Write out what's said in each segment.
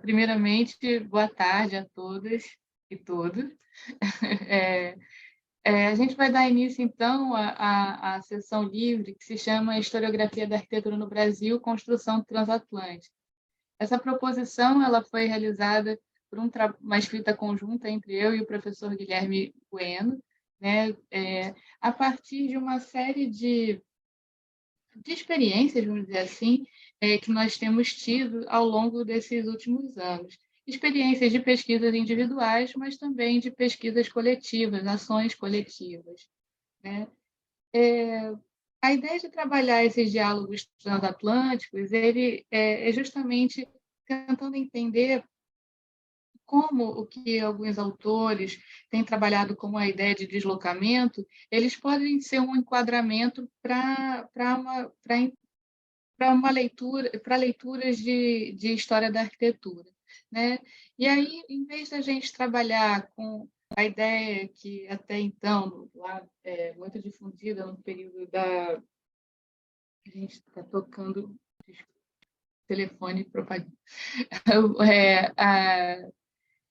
Primeiramente, boa tarde a todas e todos. É, a gente vai dar início, então, à sessão livre, que se chama Historiografia da Arquitetura no Brasil, Construção Transatlântica. Essa proposição ela foi realizada por uma escrita conjunta entre eu e o professor Guilherme Bueno, né, a partir de uma série de experiências, vamos dizer assim, que nós temos tido ao longo desses últimos anos. Experiências de pesquisas individuais, mas também de pesquisas coletivas, ações coletivas, né? A ideia de trabalhar esses diálogos transatlânticos, ele é justamente tentando entender como o que alguns autores têm trabalhado como a ideia de deslocamento, eles podem ser um enquadramento para leitura, para leituras de história da arquitetura, né? E aí, em vez da gente trabalhar com a ideia que até então lá é muito difundida no período da a gente está tocando telefone propaganda. É,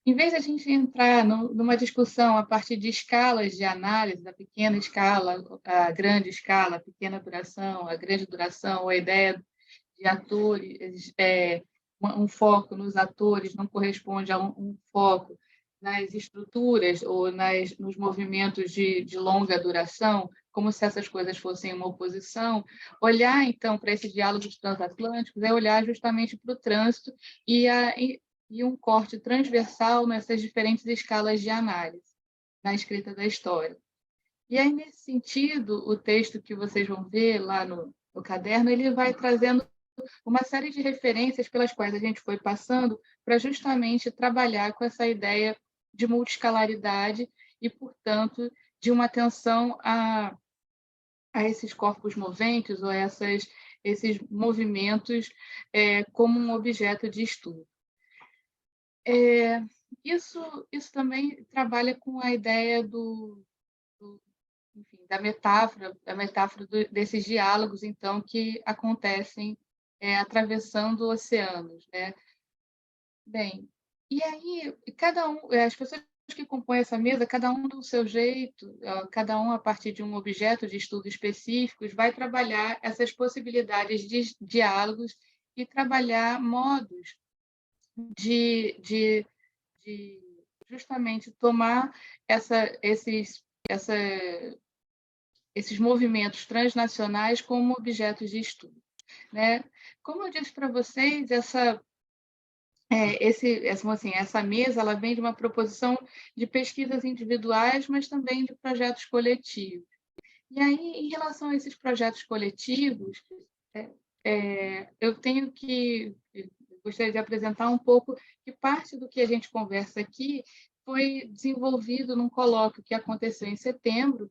em vez de a gente entrar numa discussão a partir de escalas de análise, da pequena escala, a grande escala, a pequena duração, a grande duração, ou a ideia de atores, um foco nos atores não corresponde a um foco nas estruturas ou nos movimentos de longa duração, como se essas coisas fossem uma oposição. Olhar, então, para esses diálogos transatlânticos é olhar justamente para o trânsito e um corte transversal nessas diferentes escalas de análise na escrita da história. E aí, nesse sentido, o texto que vocês vão ver lá no caderno, ele vai trazendo uma série de referências pelas quais a gente foi passando para justamente trabalhar com essa ideia de multiscalaridade e, portanto, de uma atenção a esses corpos moventes ou esses movimentos como um objeto de estudo. Isso também trabalha com a ideia enfim, da metáfora desses diálogos, então, que acontecem atravessando oceanos, né? Bem, e aí as pessoas que compõem essa mesa, cada um do seu jeito, cada um a partir de um objeto de estudo específicos, vai trabalhar essas possibilidades de diálogos e trabalhar modos de justamente tomar essa, esses movimentos transnacionais como objetos de estudo, né? Como eu disse para vocês, essa mesa ela vem de uma proposição de pesquisas individuais, mas também de projetos coletivos. E aí, em relação a esses projetos coletivos, eu gostaria de apresentar um pouco que parte do que a gente conversa aqui foi desenvolvido num colóquio que aconteceu em setembro,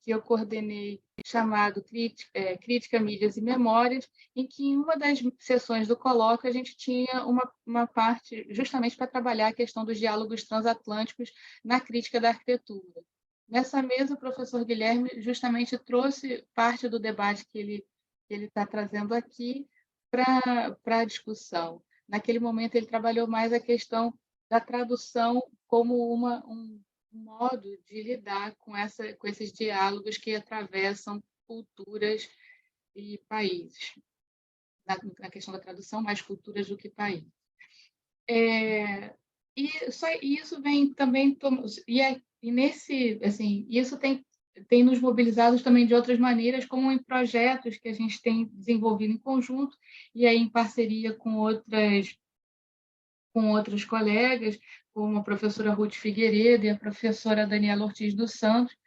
que eu coordenei, chamado Crítica, Mídias e Memórias, em que em uma das sessões do colóquio a gente tinha uma parte justamente para trabalhar a questão dos diálogos transatlânticos na crítica da arquitetura. Nessa mesa, o professor Guilherme justamente trouxe parte do debate que ele está trazendo aqui para a discussão. Naquele momento, ele trabalhou mais a questão da tradução como um modo de lidar com esses diálogos que atravessam culturas e países. Na questão da tradução, mais culturas do que países. E isso vem também isso tem nos mobilizado também de outras maneiras, como em projetos que a gente tem desenvolvido em conjunto e aí em parceria com outras colegas, como a professora Ruth Figueiredo e a professora Daniela Ortiz dos Santos,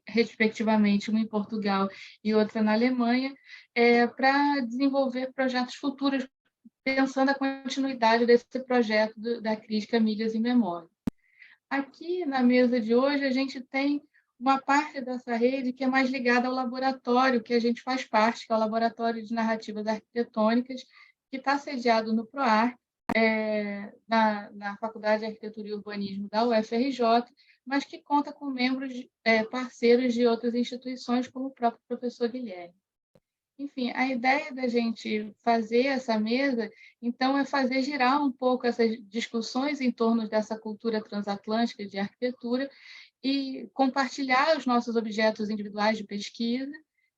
respectivamente, uma em Portugal e outra na Alemanha, para desenvolver projetos futuros, pensando a continuidade desse projeto da crítica, mídias e memória. Aqui, na mesa de hoje, a gente tem uma parte dessa rede que é mais ligada ao laboratório que a gente faz parte, que é o Laboratório de Narrativas Arquitetônicas, que está sediado no PROARC, na Faculdade de Arquitetura e Urbanismo da UFRJ, mas que conta com membros parceiros de outras instituições, como o próprio professor Guilherme. Enfim, a ideia da gente fazer essa mesa, então, é fazer girar um pouco essas discussões em torno dessa cultura transatlântica de arquitetura e compartilhar os nossos objetos individuais de pesquisa,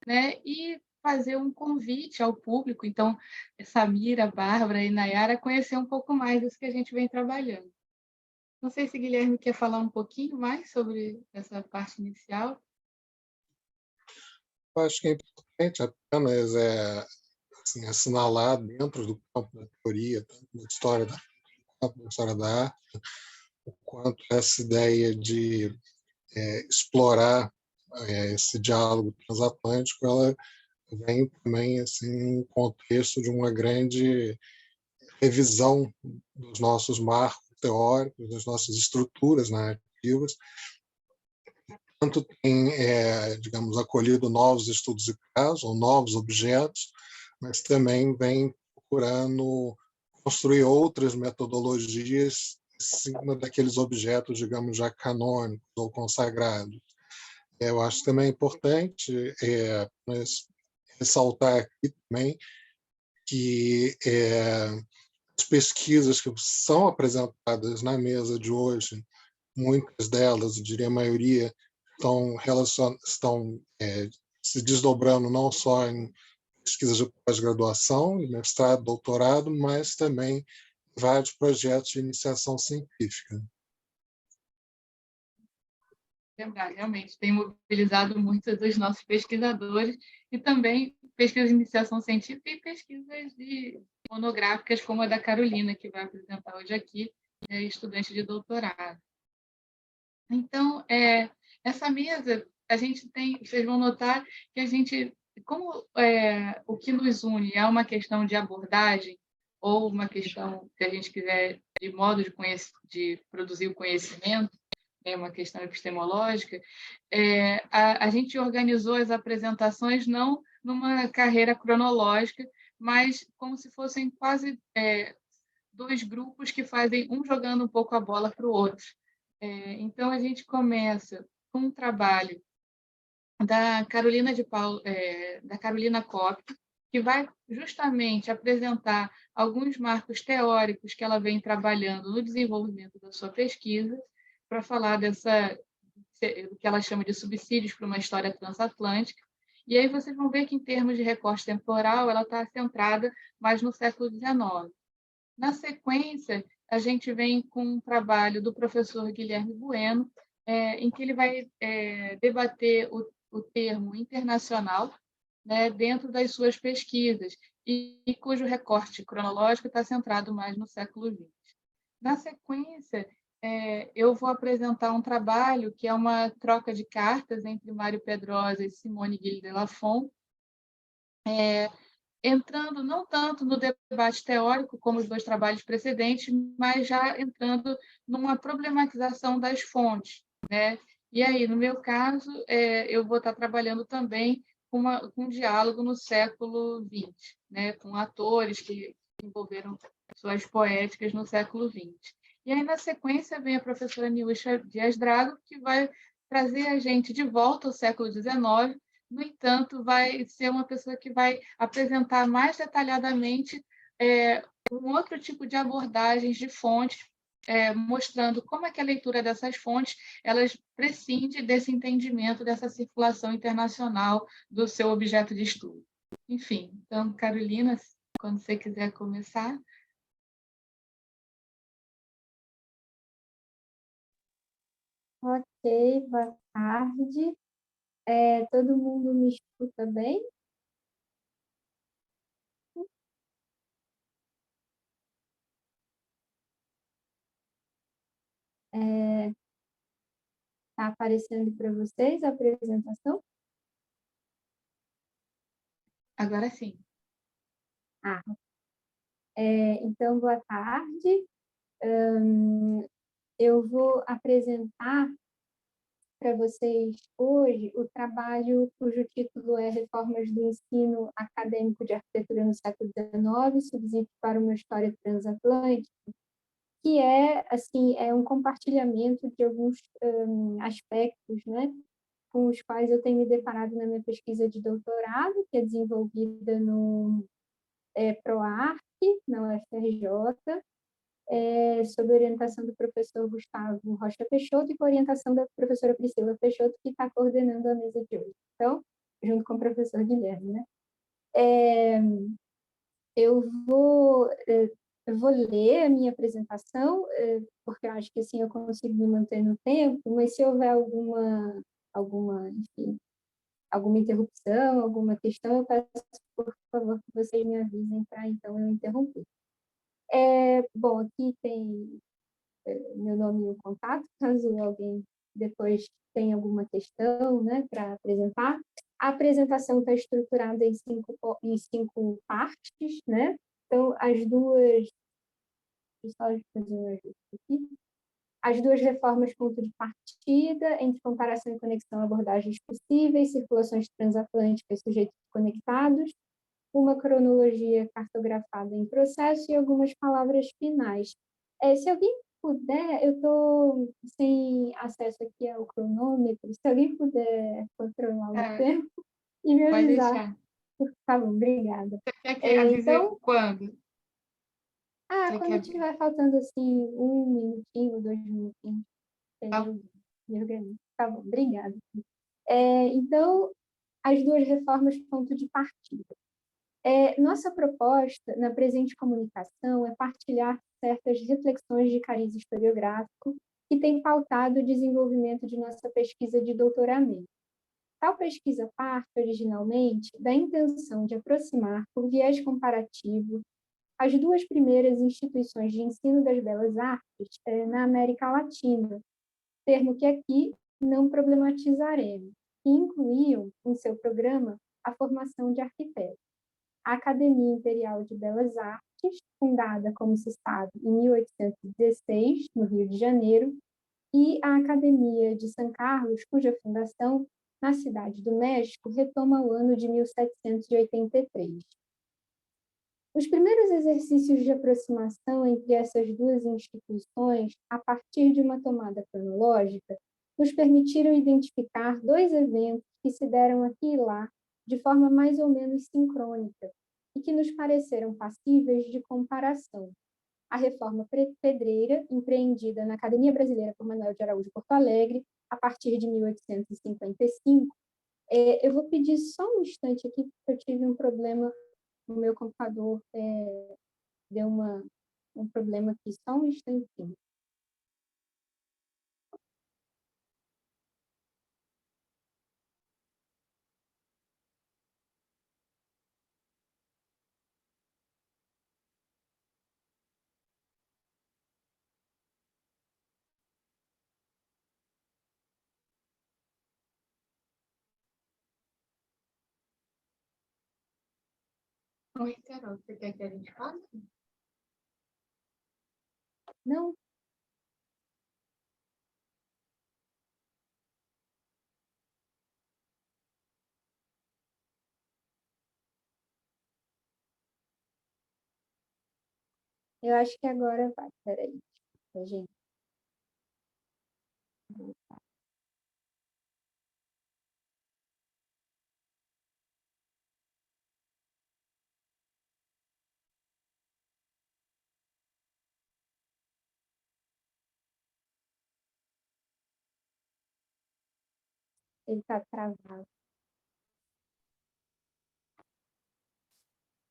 né? E fazer um convite ao público, então, Samira, Bárbara e Nayara, conhecer um pouco mais disso que a gente vem trabalhando. Não sei se Guilherme quer falar um pouquinho mais sobre essa parte inicial. Eu acho que é importante apenas assim, assinalar dentro do campo da teoria, tanto da história da arte, o quanto essa ideia de explorar esse diálogo transatlântico, ela vem também assim, em contexto de uma grande revisão dos nossos marcos teóricos, das nossas estruturas narrativas, tanto tem, digamos, acolhido novos estudos de caso, ou novos objetos, mas também vem procurando construir outras metodologias em cima daqueles objetos, digamos, já canônicos ou consagrados. Eu acho também importante ressaltar aqui também que as pesquisas que são apresentadas na mesa de hoje, muitas delas, eu diria a maioria, estão se desdobrando não só em pesquisas de pós-graduação, mestrado, doutorado, mas também vários projetos de iniciação científica. Lembrar, realmente, tem mobilizado muitos dos nossos pesquisadores e também pesquisas de iniciação científica e pesquisas monográficas, como a da Carolina, que vai apresentar hoje aqui, estudante de doutorado. Então, essa mesa, a gente tem, vocês vão notar que a gente, como o que nos une é uma questão de abordagem, ou uma questão, se a gente quiser, de modo de produzir o conhecimento, é uma questão epistemológica, a gente organizou as apresentações não numa carreira cronológica, mas como se fossem quase dois grupos que fazem um jogando um pouco a bola para o outro. Então, a gente começa com um trabalho da Carolina Coppi, que vai justamente apresentar alguns marcos teóricos que ela vem trabalhando no desenvolvimento da sua pesquisa, para falar do que ela chama de subsídios para uma história transatlântica. E aí vocês vão ver que, em termos de recorte temporal, ela está centrada mais no século XIX. Na sequência, a gente vem com um trabalho do professor Guilherme Bueno, em que ele vai debater o termo internacional, né, dentro das suas pesquisas, e cujo recorte cronológico está centrado mais no século XX. Na sequência, eu vou apresentar um trabalho que é uma troca de cartas entre Mário Pedrosa e Simone Guilhem de Lafon, entrando não tanto no debate teórico, como os dois trabalhos precedentes, mas já entrando numa problematização das fontes, né? E aí, no meu caso, eu vou estar trabalhando também com um diálogo no século XX, né? Com atores que envolveram suas poéticas no século XX. E aí, na sequência, vem a professora Niusha Dias Drago, que vai trazer a gente de volta ao século XIX. No entanto, vai ser uma pessoa que vai apresentar mais detalhadamente um outro tipo de abordagens de fontes, mostrando como é que a leitura dessas fontes elas prescinde desse entendimento dessa circulação internacional do seu objeto de estudo. Enfim, então, Carolina, quando você quiser começar. Ok, boa tarde. Todo mundo me escuta bem? Está aparecendo para vocês a apresentação? Agora sim. Então, boa tarde. Eu vou apresentar para vocês hoje o trabalho cujo título é Reformas do Ensino Acadêmico de Arquitetura no século XIX, subsídio para uma história transatlântica, que é um compartilhamento de alguns aspectos, né, com os quais eu tenho me deparado na minha pesquisa de doutorado, que é desenvolvida no PROARC, na UFRJ, sob orientação do professor Gustavo Rocha Peixoto e com orientação da professora Priscila Peixoto, que está coordenando a mesa de hoje. Então, junto com o professor Guilherme, né? Eu vou ler a minha apresentação, porque eu acho que assim eu consigo me manter no tempo, mas se houver enfim, alguma interrupção, alguma questão, eu peço, por favor, que vocês me avisem para então eu interromper. Bom, aqui tem meu nome e o contato, caso alguém depois tenha alguma questão, né, para apresentar. A apresentação está estruturada em cinco partes, né? Então, as duas reformas ponto de partida, entre comparação e conexão, abordagens possíveis, circulações transatlânticas, sujeitos conectados, uma cronologia cartografada em processo e algumas palavras finais. Se alguém puder, eu estou sem acesso aqui ao cronômetro, se alguém puder controlar o tempo e me pode avisar. deixar. Tá bom, obrigada. Você quer que avise Então, quando? quando estiver faltando assim 1 minutinho, 2 minutinhos, eu me organizo. Tá bom, obrigada. Então, as duas reformas ponto de partida. Nossa proposta na presente comunicação é partilhar certas reflexões de cariz historiográfico que têm pautado o desenvolvimento de nossa pesquisa de doutoramento. Tal pesquisa parte, originalmente, da intenção de aproximar, por viés comparativo, as duas primeiras instituições de ensino das belas artes na América Latina, termo que aqui não problematizaremos, que incluíam em seu programa a formação de arquitetos. A Academia Imperial de Belas Artes, fundada, como se sabe, em 1816, no Rio de Janeiro, e a Academia de São Carlos, cuja fundação, na Cidade do México, retoma o ano de 1783. Os primeiros exercícios de aproximação entre essas duas instituições, a partir de uma tomada cronológica, nos permitiram identificar dois eventos que se deram aqui e lá de forma mais ou menos sincrônica e que nos pareceram passíveis de comparação. A reforma pedreira, empreendida na Academia Brasileira por Manuel de Araújo Porto Alegre, a partir de 1855. Eu vou pedir só um instante aqui, porque eu tive um problema no meu computador, deu um problema aqui, só um instantinho. Oi, Carol, você quer que a gente faça? Não? Eu acho que agora vai, peraí, gente. Ele está travado.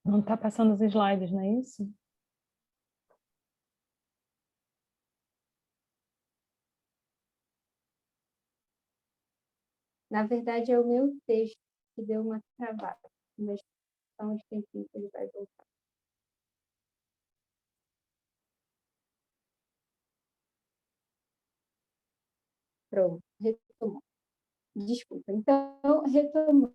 Não está passando os slides, não é isso? Na verdade, é o meu texto que deu uma travada, mas só um instantinho que ele vai voltar. Pronto, retomou. Desculpa. Então, retomou.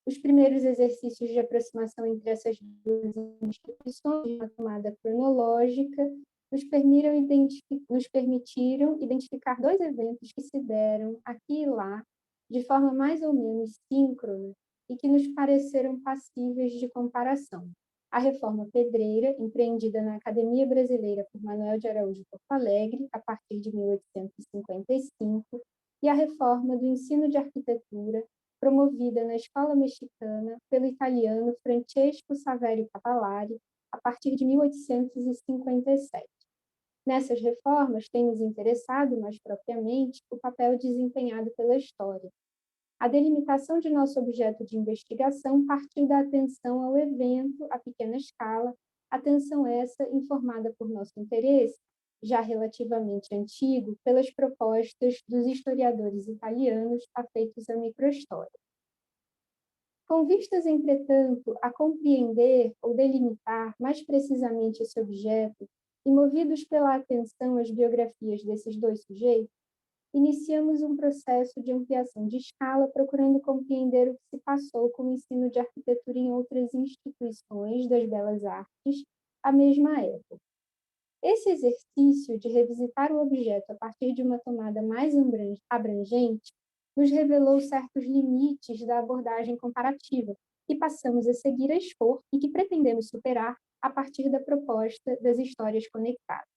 Os primeiros exercícios de aproximação entre essas duas instituições, uma tomada cronológica, nos permitiram identificar dois eventos que se deram aqui e lá, de forma mais ou menos síncrona, e que nos pareceram passíveis de comparação. A reforma pedreira, empreendida na Academia Brasileira por Manuel de Araújo Porto Alegre, a partir de 1855, e a reforma do ensino de arquitetura, promovida na Escola Mexicana pelo italiano Francesco Saverio Cavallari, a partir de 1857. Nessas reformas tem nos interessado, mais propriamente, o papel desempenhado pela história. A delimitação de nosso objeto de investigação partiu da atenção ao evento a pequena escala, atenção essa informada por nosso interesse, já relativamente antigo, pelas propostas dos historiadores italianos afeitos à microhistória. Com vistas, entretanto, a compreender ou delimitar mais precisamente esse objeto, e movidos pela atenção às biografias desses dois sujeitos, iniciamos um processo de ampliação de escala, procurando compreender o que se passou com o ensino de arquitetura em outras instituições das belas artes à mesma época. Esse exercício de revisitar o objeto a partir de uma tomada mais abrangente nos revelou certos limites da abordagem comparativa, que passamos a seguir a expor e que pretendemos superar a partir da proposta das histórias conectadas.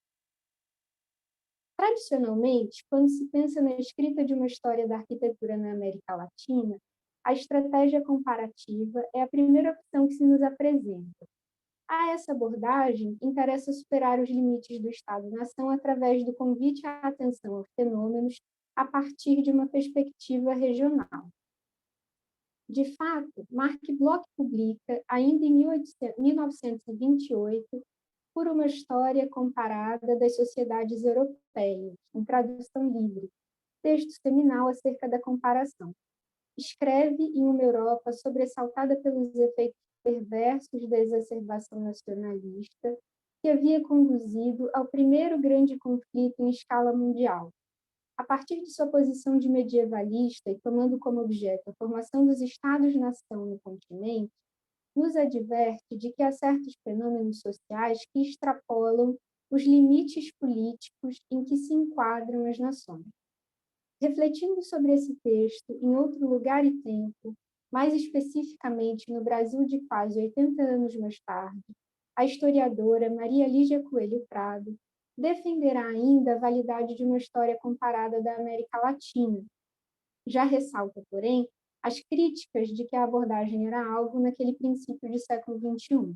Tradicionalmente, quando se pensa na escrita de uma história da arquitetura na América Latina, a estratégia comparativa é a primeira opção que se nos apresenta. A essa abordagem, interessa superar os limites do Estado-nação através do convite à atenção aos fenômenos a partir de uma perspectiva regional. De fato, Mark Bloch publica, ainda em 1928, Por uma História Comparada das Sociedades Europeias, em tradução livre, texto seminal acerca da comparação. Escreve em uma Europa sobressaltada pelos efeitos perversos da exacerbação nacionalista, que havia conduzido ao primeiro grande conflito em escala mundial. A partir de sua posição de medievalista e tomando como objeto a formação dos Estados-nação no continente, nos adverte de que há certos fenômenos sociais que extrapolam os limites políticos em que se enquadram as nações. Refletindo sobre esse texto em outro lugar e tempo, mais especificamente no Brasil de quase 80 anos mais tarde, a historiadora Maria Lígia Coelho Prado defenderá ainda a validade de uma história comparada da América Latina. Já ressalta, porém, as críticas de que a abordagem era algo naquele princípio de século XXI.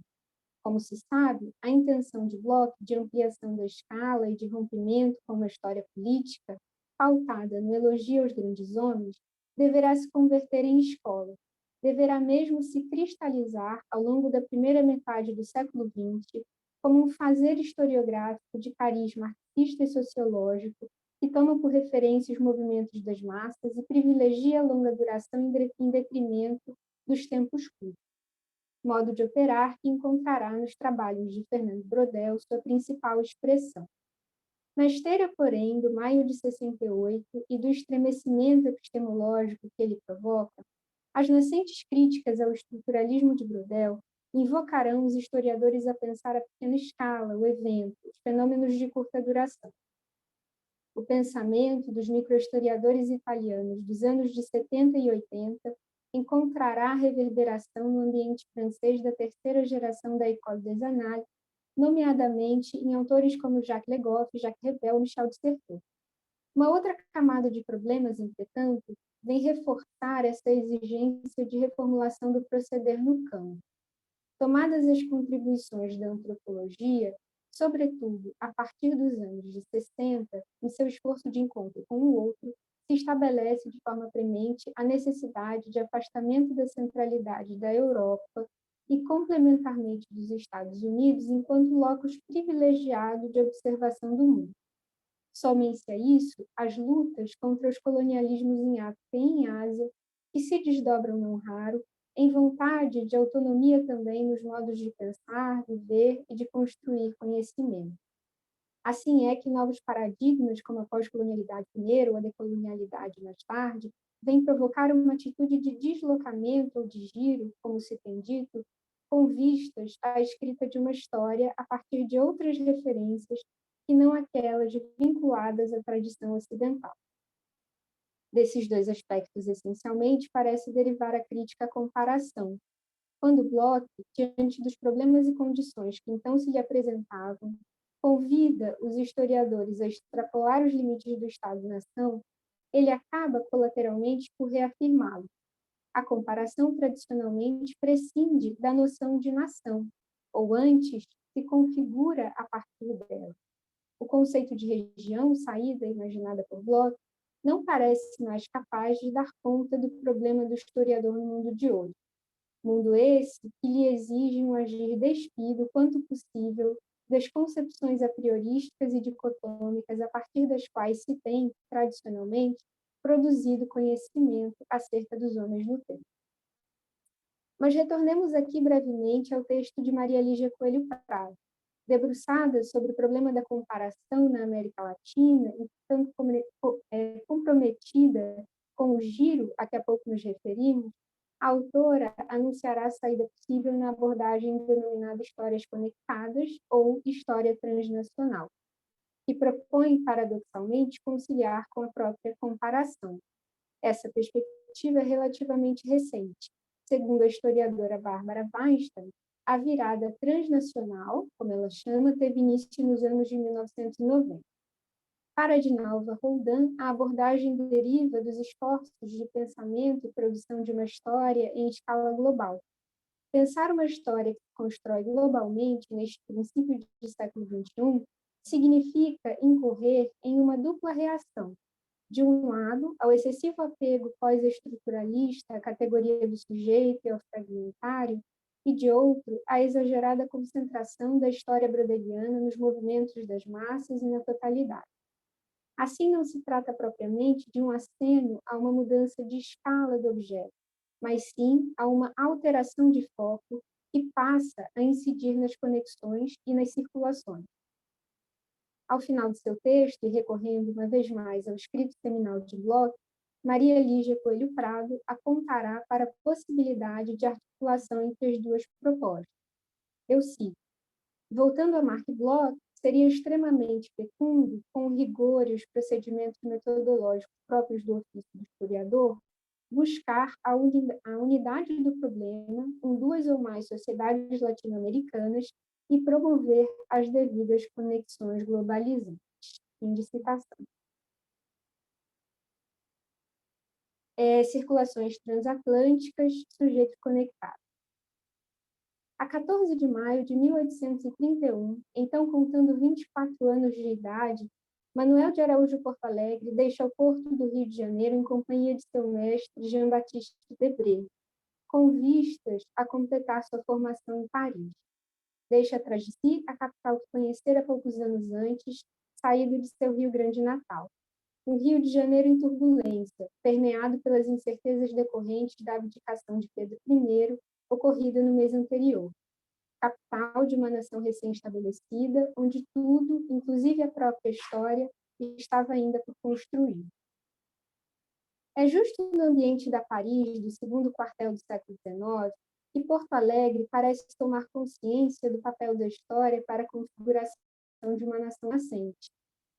Como se sabe, a intenção de Bloch de ampliação da escala e de rompimento com uma história política, pautada no elogio aos grandes homens, deverá se converter em escola, deverá mesmo se cristalizar ao longo da primeira metade do século XX como um fazer historiográfico de cariz marxista e sociológico que toma por referência os movimentos das massas e privilegia a longa duração em detrimento dos tempos curtos. Modo de operar que encontrará nos trabalhos de Fernando Brodel sua principal expressão. Na esteira, porém, do maio de 68 e do estremecimento epistemológico que ele provoca, as nascentes críticas ao estruturalismo de Brodel invocarão os historiadores a pensar a pequena escala, o evento, os fenômenos de curta duração. O pensamento dos microhistoriadores italianos dos anos de 70 e 80 encontrará reverberação no ambiente francês da terceira geração da École des Annales, nomeadamente em autores como Jacques Le Goff, Jacques Rebel e Michel de Certeau. Uma outra camada de problemas, entretanto, vem reforçar essa exigência de reformulação do proceder no campo. Tomadas as contribuições da antropologia, sobretudo a partir dos anos de 60, em seu esforço de encontro com o outro, se estabelece de forma premente a necessidade de afastamento da centralidade da Europa e, complementarmente, dos Estados Unidos, enquanto locus privilegiado de observação do mundo. Somente a isso, as lutas contra os colonialismos em África e em Ásia, que se desdobram não raro, em vontade de autonomia também nos modos de pensar, viver e de construir conhecimento. Assim é que novos paradigmas, como a pós-colonialidade primeiro ou a decolonialidade mais tarde, vêm provocar uma atitude de deslocamento ou de giro, como se tem dito, com vistas à escrita de uma história a partir de outras referências que não aquelas vinculadas à tradição ocidental. Desses dois aspectos, essencialmente, parece derivar a crítica à comparação, quando Bloch, diante dos problemas e condições que então se lhe apresentavam, convida os historiadores a extrapolar os limites do Estado-nação, ele acaba colateralmente por reafirmá-lo. A comparação tradicionalmente prescinde da noção de nação, ou antes, se configura a partir dela. O conceito de região, saída imaginada por Bloch, não parece mais capaz de dar conta do problema do historiador no mundo de hoje. Mundo esse que lhe exige um agir despido quanto possível das concepções a priorísticas e dicotômicas a partir das quais se tem, tradicionalmente, produzido conhecimento acerca dos homens no tempo. Mas retornemos aqui brevemente ao texto de Maria Lígia Coelho Prado. Debruçada sobre o problema da comparação na América Latina e tanto comprometida com o giro a que há pouco nos referimos, a autora anunciará a saída possível na abordagem denominada Histórias Conectadas ou História Transnacional, que propõe, paradoxalmente, conciliar com a própria comparação. Essa perspectiva é relativamente recente. Segundo a historiadora Bárbara Weinstein, a virada transnacional, como ela chama, teve início nos anos de 1990. Para Dinalva Roldan, a abordagem deriva dos esforços de pensamento e produção de uma história em escala global. Pensar uma história que se constrói globalmente neste princípio do século XXI significa incorrer em uma dupla reação. De um lado, ao excessivo apego pós-estruturalista à categoria do sujeito e ao fragmentário, e de outro, à exagerada concentração da história broderiana nos movimentos das massas e na totalidade. Assim, não se trata propriamente de um aceno a uma mudança de escala do objeto, mas sim a uma alteração de foco que passa a incidir nas conexões e nas circulações. Ao final de seu texto, e recorrendo uma vez mais ao escrito seminal de Bloch, Maria Lígia Coelho Prado apontará para a possibilidade de articulação entre as duas propostas. Eu cito: voltando a Marc Bloch, seria extremamente fecundo, com o rigor e os procedimentos metodológicos próprios do ofício do historiador, buscar a unidade do problema em duas ou mais sociedades latino-americanas e promover as devidas conexões globalizantes. Fim de citação. Circulações transatlânticas, sujeito conectado. A 14 de maio de 1831, então contando 24 anos de idade, Manuel de Araújo Porto Alegre deixa o porto do Rio de Janeiro em companhia de seu mestre Jean-Baptiste Debré, com vistas a completar sua formação em Paris. Deixa atrás de si a capital que conhecera poucos anos antes, saído de seu Rio Grande natal. Um Rio de Janeiro em turbulência, permeado pelas incertezas decorrentes da abdicação de Pedro I, ocorrida no mês anterior. Capital de uma nação recém-estabelecida, onde tudo, inclusive a própria história, estava ainda por construir. É justo no ambiente da Paris do segundo quartel do século XIX que Porto Alegre parece tomar consciência do papel da história para a configuração de uma nação nascente.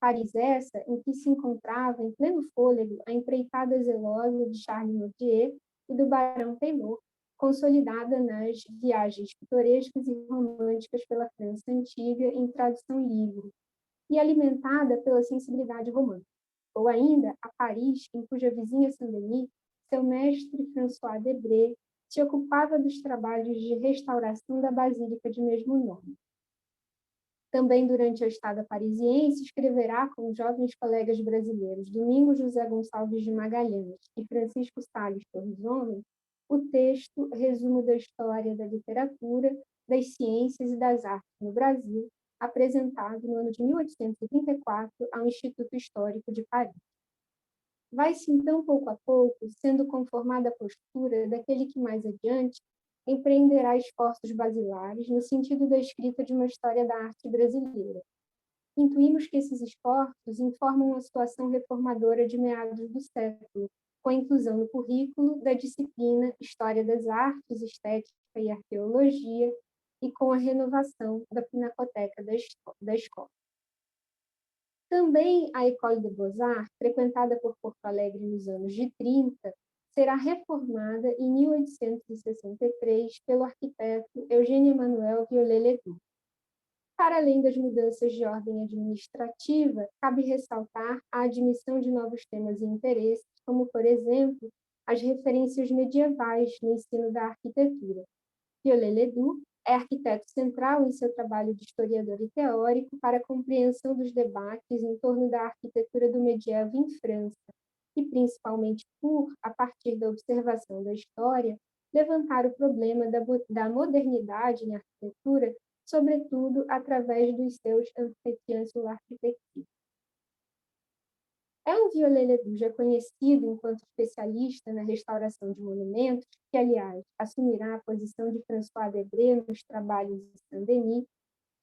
Paris essa em que se encontrava em pleno fôlego a empreitada zelosa de Charles Nodier e do Barão Taylor, consolidada nas viagens pitorescas e românticas pela França antiga em tradução livre, e alimentada pela sensibilidade romântica. Ou ainda, a Paris, em cuja vizinha Saint-Denis, seu mestre François Debré se ocupava dos trabalhos de restauração da basílica de mesmo nome. Também durante a estada parisiense, escreverá com os jovens colegas brasileiros Domingos José Gonçalves de Magalhães e Francisco Salles Torres Homem o texto Resumo da História da Literatura, das Ciências e das Artes no Brasil, apresentado no ano de 1834 ao Instituto Histórico de Paris. Vai-se, então, pouco a pouco, sendo conformada a postura daquele que, mais adiante, empreenderá esforços basilares no sentido da escrita de uma história da arte brasileira. Intuímos que esses esforços informam a situação reformadora de meados do século, com a inclusão no currículo da disciplina História das Artes, Estética e Arqueologia, e com a renovação da Pinacoteca da escola. Também a École des Beaux-Arts, frequentada por Porto Alegre nos anos de 30, será reformada em 1863 pelo arquiteto Eugênio Emanuel Viollet-le-Duc. Para além das mudanças de ordem administrativa, cabe ressaltar a admissão de novos temas e interesses, como, por exemplo, as referências medievais no ensino da arquitetura. Viollet-le-Duc é arquiteto central em seu trabalho de historiador e teórico para a compreensão dos debates em torno da arquitetura do medievo em França, e principalmente por, a partir da observação da história, levantar o problema da modernidade na arquitetura, sobretudo através dos seus entretiens sur l'architecture. É um Viollet-le-Duc já conhecido enquanto especialista na restauração de monumentos, que, aliás, assumirá a posição de François Debré nos trabalhos de Saint-Denis,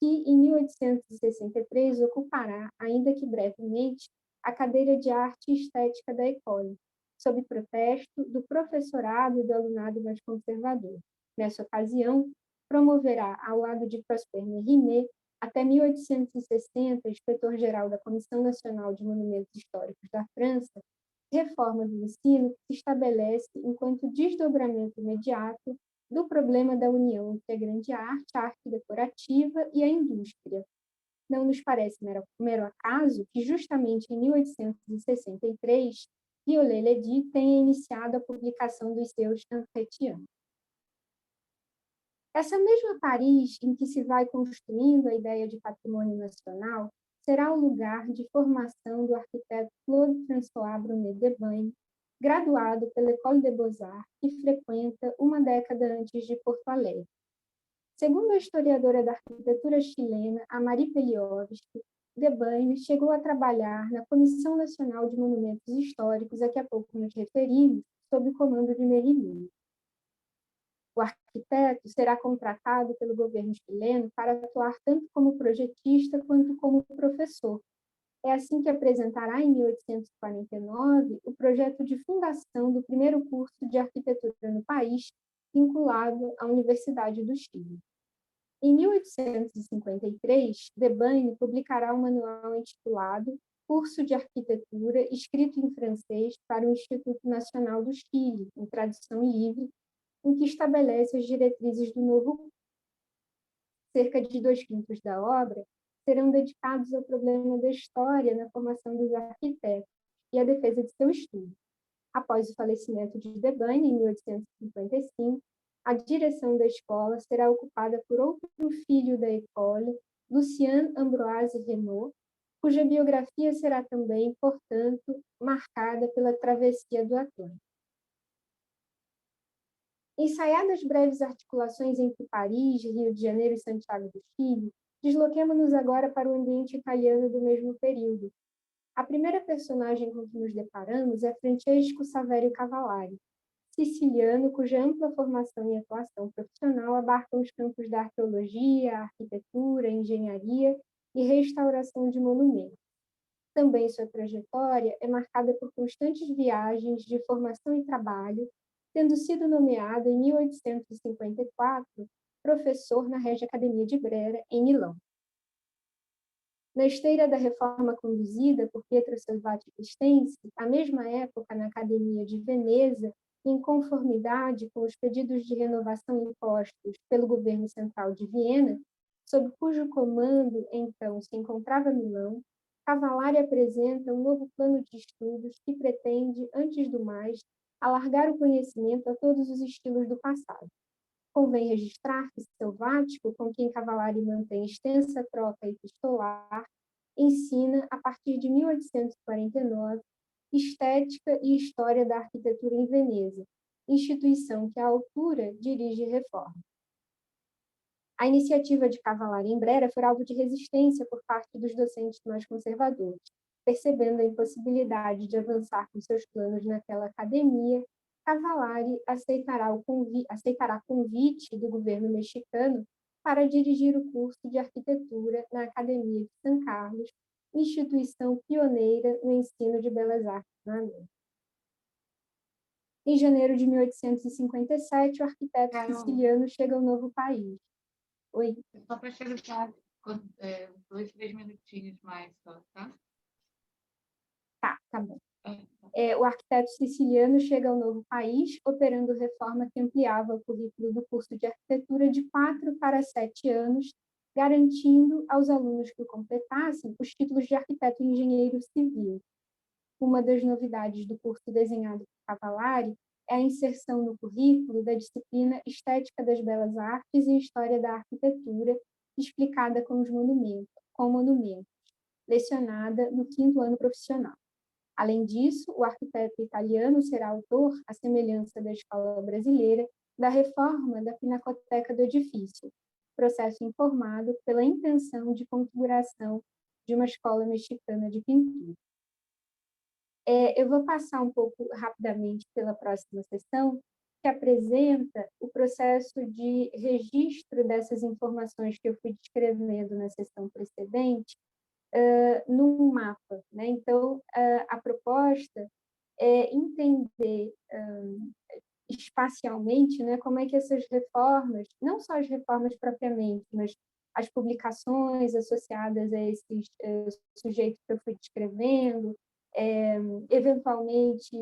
que, em 1863, ocupará, ainda que brevemente, a cadeira de Arte e Estética da École, sob protesto do professorado e do alunado mais conservador. Nessa ocasião, promoverá, ao lado de Prosper Mérimée, até 1860, inspetor-geral da Comissão Nacional de Monumentos Históricos da França, reforma do ensino que se estabelece enquanto desdobramento imediato do problema da união entre a grande arte, a arte decorativa e a indústria. Não nos parece mero acaso que, justamente em 1863, Viollet-le-Duc tenha iniciado a publicação dos seus Entretiens. Essa mesma Paris em que se vai construindo a ideia de patrimônio nacional será o lugar de formação do arquiteto Claude François Brunet Debagne, graduado pela École des Beaux-Arts, que frequenta uma década antes de Porto Alegre. Segundo a historiadora da arquitetura chilena, Amari Peliovski, Debagne chegou a trabalhar na Comissão Nacional de Monumentos Históricos, a que há pouco nos referimos, sob o comando de Mérimée. O arquiteto será contratado pelo governo chileno para atuar tanto como projetista quanto como professor. É assim que apresentará, em 1849, o projeto de fundação do primeiro curso de arquitetura no país, vinculado à Universidade do Chile. Em 1853, Debagne publicará um manual intitulado Curso de Arquitetura, escrito em francês para o Instituto Nacional do Chile, em tradução livre, em que estabelece as diretrizes do novo curso. Cerca de 2/5 da obra serão dedicados ao problema da história na formação dos arquitetos e à defesa de seu estudo. Após o falecimento de Debagne, em 1855, a direção da escola será ocupada por outro filho da école, Lucien Ambroise Renaud, cuja biografia será também, portanto, marcada pela travessia do Atlântico. Ensaiadas breves articulações entre Paris, Rio de Janeiro e Santiago do Chile, desloquemo-nos agora para o ambiente italiano do mesmo período. A primeira personagem com que nos deparamos é Francesco Saverio Cavallari, siciliano cuja ampla formação e atuação profissional abarcam os campos da arqueologia, arquitetura, engenharia e restauração de monumentos. Também sua trajetória é marcada por constantes viagens de formação e trabalho, tendo sido nomeado, em 1854, professor na Regia Academia de Brera, em Milão. Na esteira da reforma conduzida por Pietro Salvati Crescenzi, à mesma época na Academia de Veneza, em conformidade com os pedidos de renovação impostos pelo governo central de Viena, sob cujo comando, então, se encontrava Milão, Cavallari apresenta um novo plano de estudos que pretende, antes do mais, alargar o conhecimento a todos os estilos do passado. Convém registrar que Salvático, com quem Cavallari mantém extensa troca epistolar, ensina, a partir de 1849, Estética e História da Arquitetura em Veneza, instituição que, à altura, dirige reforma. A iniciativa de Cavallari em Brera foi alvo de resistência por parte dos docentes mais conservadores. Percebendo a impossibilidade de avançar com seus planos naquela academia, Cavallari aceitará convite do governo mexicano para dirigir o curso de arquitetura na Academia de São Carlos, instituição pioneira no ensino de belas artes na América. Em janeiro de 1857, o arquiteto siciliano chega ao novo país. Oi? Só para chegar 2, 3 minutinhos mais, só, tá? Tá bom. O arquiteto siciliano chega ao novo país, operando reforma que ampliava o currículo do curso de arquitetura de 4 para 7 anos, garantindo aos alunos que o completassem os títulos de arquiteto e engenheiro civil. Uma das novidades do curso desenhado por Cavallari é a inserção no currículo da disciplina Estética das Belas Artes e História da Arquitetura, explicada com monumentos, lecionada no 5º ano profissional. Além disso, o arquiteto italiano será autor, à semelhança da escola brasileira, da reforma da pinacoteca do edifício, processo informado pela intenção de configuração de uma escola mexicana de pintura. Eu vou passar um pouco rapidamente pela próxima sessão, que apresenta o processo de registro dessas informações que eu fui descrevendo na sessão precedente, num mapa, né? Então, a proposta é entender espacialmente, né, como é que essas reformas, não só as reformas propriamente, mas as publicações associadas a esses sujeitos que eu fui descrevendo, eventualmente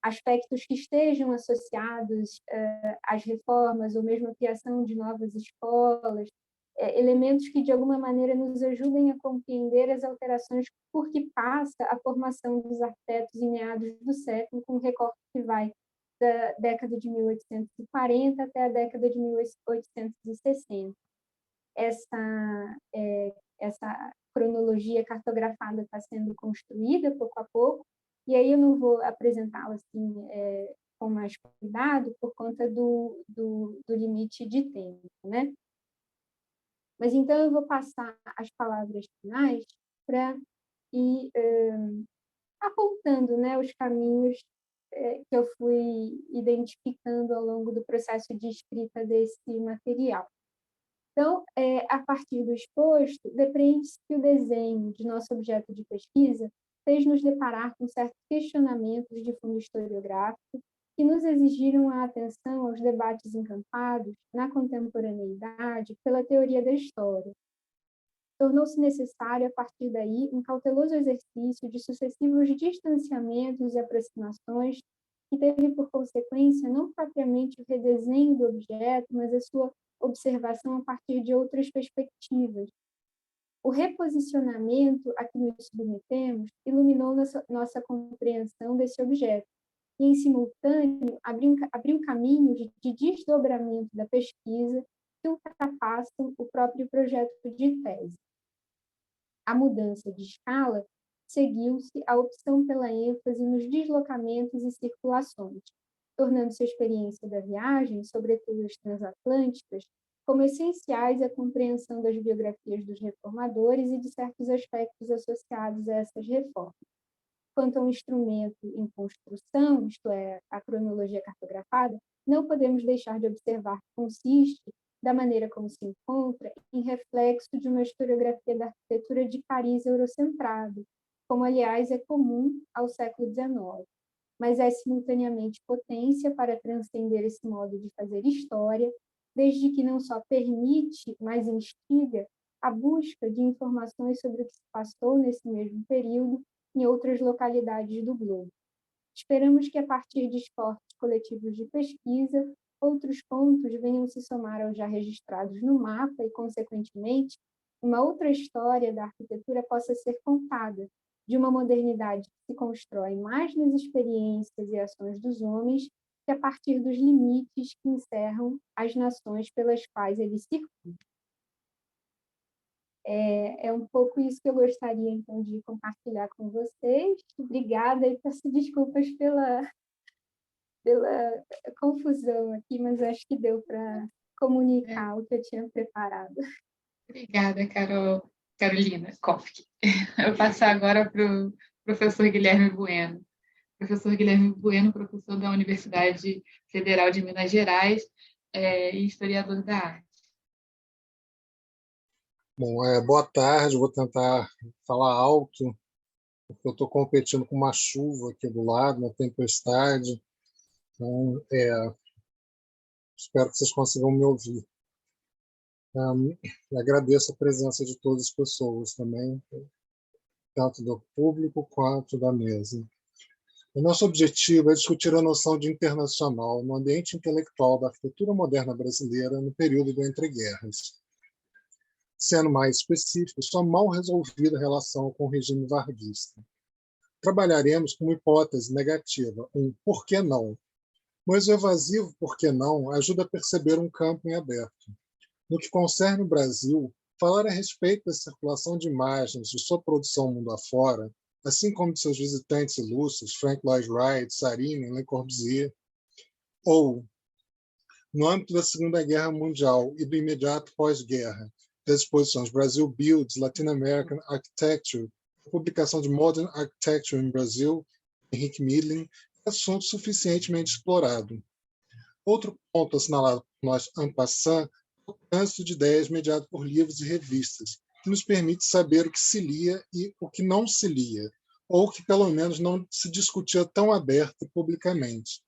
aspectos que estejam associados às reformas, ou mesmo a criação de novas escolas, elementos que, de alguma maneira, nos ajudem a compreender as alterações por que passa a formação dos arquitetos em meados do século, com um recorte que vai da década de 1840 até a década de 1860. Essa cronologia cartografada está sendo construída pouco a pouco, e aí eu não vou apresentá-la assim, com mais cuidado, por conta do limite de tempo, né? Mas então eu vou passar as palavras finais para ir apontando, né, os caminhos que eu fui identificando ao longo do processo de escrita desse material. Então, a partir do exposto, depreende-se que o desenho de nosso objeto de pesquisa fez nos deparar com certos questionamentos de fundo historiográfico que nos exigiram a atenção aos debates encampados na contemporaneidade pela teoria da história. Tornou-se necessário, a partir daí, um cauteloso exercício de sucessivos distanciamentos e aproximações que teve por consequência não propriamente o redesenho do objeto, mas a sua observação a partir de outras perspectivas. O reposicionamento a que nos submetemos iluminou nossa compreensão desse objeto e, em simultâneo, abriu caminho de desdobramento da pesquisa que ultrapassam o próprio projeto de tese. A mudança de escala seguiu-se a opção pela ênfase nos deslocamentos e circulações, tornando-se a experiência da viagem, sobretudo as transatlânticas, como essenciais à compreensão das biografias dos reformadores e de certos aspectos associados a essas reformas. Quanto ao instrumento em construção, isto é, a cronologia cartografada, não podemos deixar de observar que consiste, da maneira como se encontra, em reflexo de uma historiografia da arquitetura de cariz eurocentrado, como, aliás, é comum ao século XIX, mas é simultaneamente potência para transcender esse modo de fazer história, desde que não só permite, mas instiga a busca de informações sobre o que se passou nesse mesmo período em outras localidades do globo. Esperamos que, a partir de esforços coletivos de pesquisa, outros pontos venham se somar aos já registrados no mapa e, consequentemente, uma outra história da arquitetura possa ser contada, de uma modernidade que se constrói mais nas experiências e ações dos homens que a partir dos limites que encerram as nações pelas quais eles circulam. É um pouco isso que eu gostaria, então, de compartilhar com vocês. Obrigada e peço desculpas pela confusão aqui, mas acho que deu para comunicar o que eu tinha preparado. Obrigada, Carolina Koffke. Eu vou passar agora para o professor Guilherme Bueno. Professor Guilherme Bueno, professor da Universidade Federal de Minas Gerais e historiador da arte. Bom, boa tarde, vou tentar falar alto, porque eu estou competindo com uma chuva aqui do lado, uma tempestade, então espero que vocês consigam me ouvir. Agradeço a presença de todas as pessoas também, tanto do público quanto da mesa. O nosso objetivo é discutir a noção de internacional no ambiente intelectual da arquitetura moderna brasileira no período do entreguerras. Sendo mais específico, sua mal resolvida relação com o regime varguista. Trabalharemos com uma hipótese negativa, um por que não, mas o evasivo por que não ajuda a perceber um campo em aberto. No que concerne o Brasil, falar a respeito da circulação de imagens de sua produção mundo afora, assim como de seus visitantes ilustres, Frank Lloyd Wright, Saarinen, Le Corbusier, ou, no âmbito da Segunda Guerra Mundial e do imediato pós-guerra, das exposições Brasil Builds, Latin American Architecture, a publicação de Modern Architecture in Brazil, Henrique Midlin, é assunto suficientemente explorado. Outro ponto assinalado por nós, en passant, é o trânsito de ideias mediado por livros e revistas, que nos permite saber o que se lia e o que não se lia, ou que pelo menos não se discutia tão aberto e publicamente.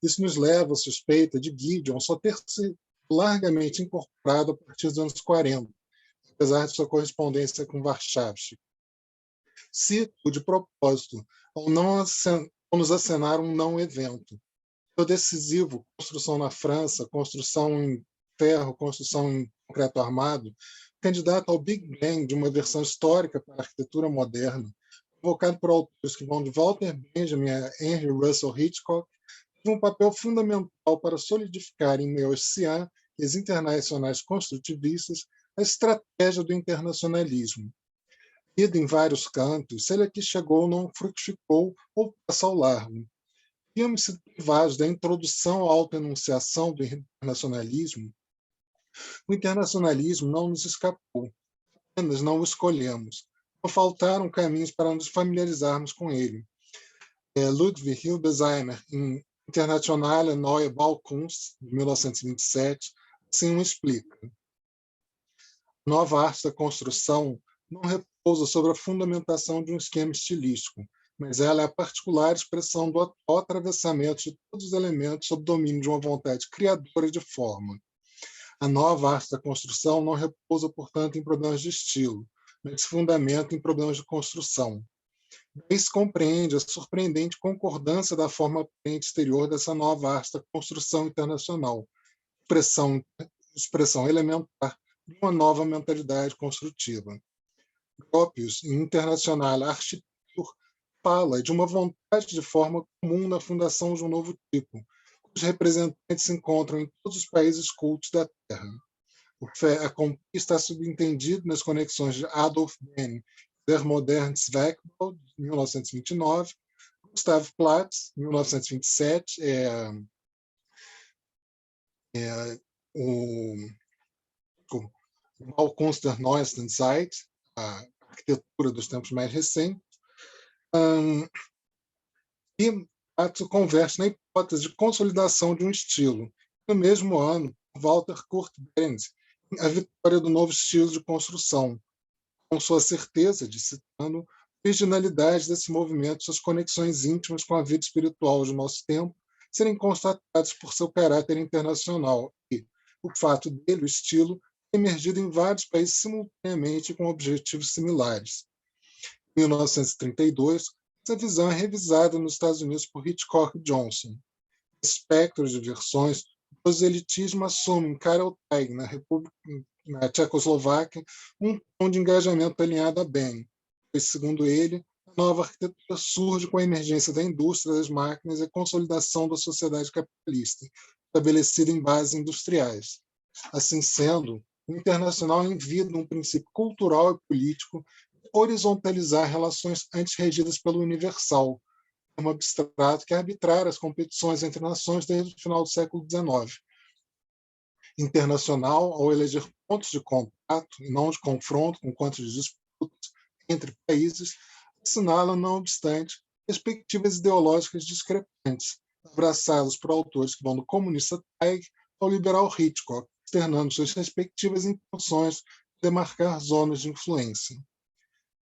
Isso nos leva à suspeita de Gideon só ter se largamente incorporado a partir dos anos 40, apesar de sua correspondência com Warshawski. Cito de propósito, ao nos acenar um não evento. O decisivo, construção na França, construção em ferro, construção em concreto armado, candidato ao Big Bang de uma versão histórica para a arquitetura moderna, convocado por autores que vão de Walter Benjamin a Henry Russell Hitchcock, teve um papel fundamental para solidificar em meio aos CIA e as internacionais construtivistas a estratégia do internacionalismo. Ida em vários cantos, se ele aqui chegou, não frutificou ou passa ao largo. Tínhamos sido privados da introdução à autoenunciação do internacionalismo. O internacionalismo não nos escapou, apenas não o escolhemos. Não faltaram caminhos para nos familiarizarmos com ele. Ludwig Hildesheimer, em Internationale Neue Baukunst, de 1927, assim o explica. A nova arte da construção não repousa sobre a fundamentação de um esquema estilístico, mas ela é a particular expressão do atual atravessamento de todos os elementos sob domínio de uma vontade criadora de forma. A nova arte da construção não repousa, portanto, em problemas de estilo, mas se fundamenta em problemas de construção. Daí se compreende a surpreendente concordância da forma aparente exterior dessa nova arte da construção internacional, expressão elementar de uma nova mentalidade construtiva. Gropius, em Internacional Architecture, fala de uma vontade de forma comum na fundação de um novo tipo, cujos representantes se encontram em todos os países cultos da Terra. A conquista está subentendido nas conexões de Adolf Benn, Der moderne Zweckbau, de 1929, Gustav Platz, 1927, o Baukunst der neuesten Zeit, a arquitetura dos tempos mais recentes, e Platz converge na hipótese de consolidação de um estilo. No mesmo ano, Walter Kurt Benz, a vitória do novo estilo de construção, com sua certeza de, citando, originalidade desse movimento, suas conexões íntimas com a vida espiritual de nosso tempo, serem constatados por seu caráter internacional e, o fato dele, o estilo, emergido em vários países simultaneamente com objetivos similares. Em 1932, essa visão é revisada nos Estados Unidos por Hitchcock e Johnson. Espectros de versões, o proselitismo assume em Karel Teig, na Tchecoslováquia, um tom de engajamento alinhado a Benn, pois, segundo ele, a nova arquitetura surge com a emergência da indústria das máquinas e a consolidação da sociedade capitalista, estabelecida em bases industriais. Assim sendo, o internacional envida um princípio cultural e político de horizontalizar relações antes regidas pelo universal, termo abstrato que é arbitrar as competições entre nações desde o final do século XIX. Internacional, ao eleger pontos de contato e não de confronto com quanto de disputas entre países, assinala, não obstante, perspectivas ideológicas discrepantes, abraçadas por autores que vão do comunista Teig ao liberal Hitchcock, externando suas respectivas intenções de demarcar zonas de influência.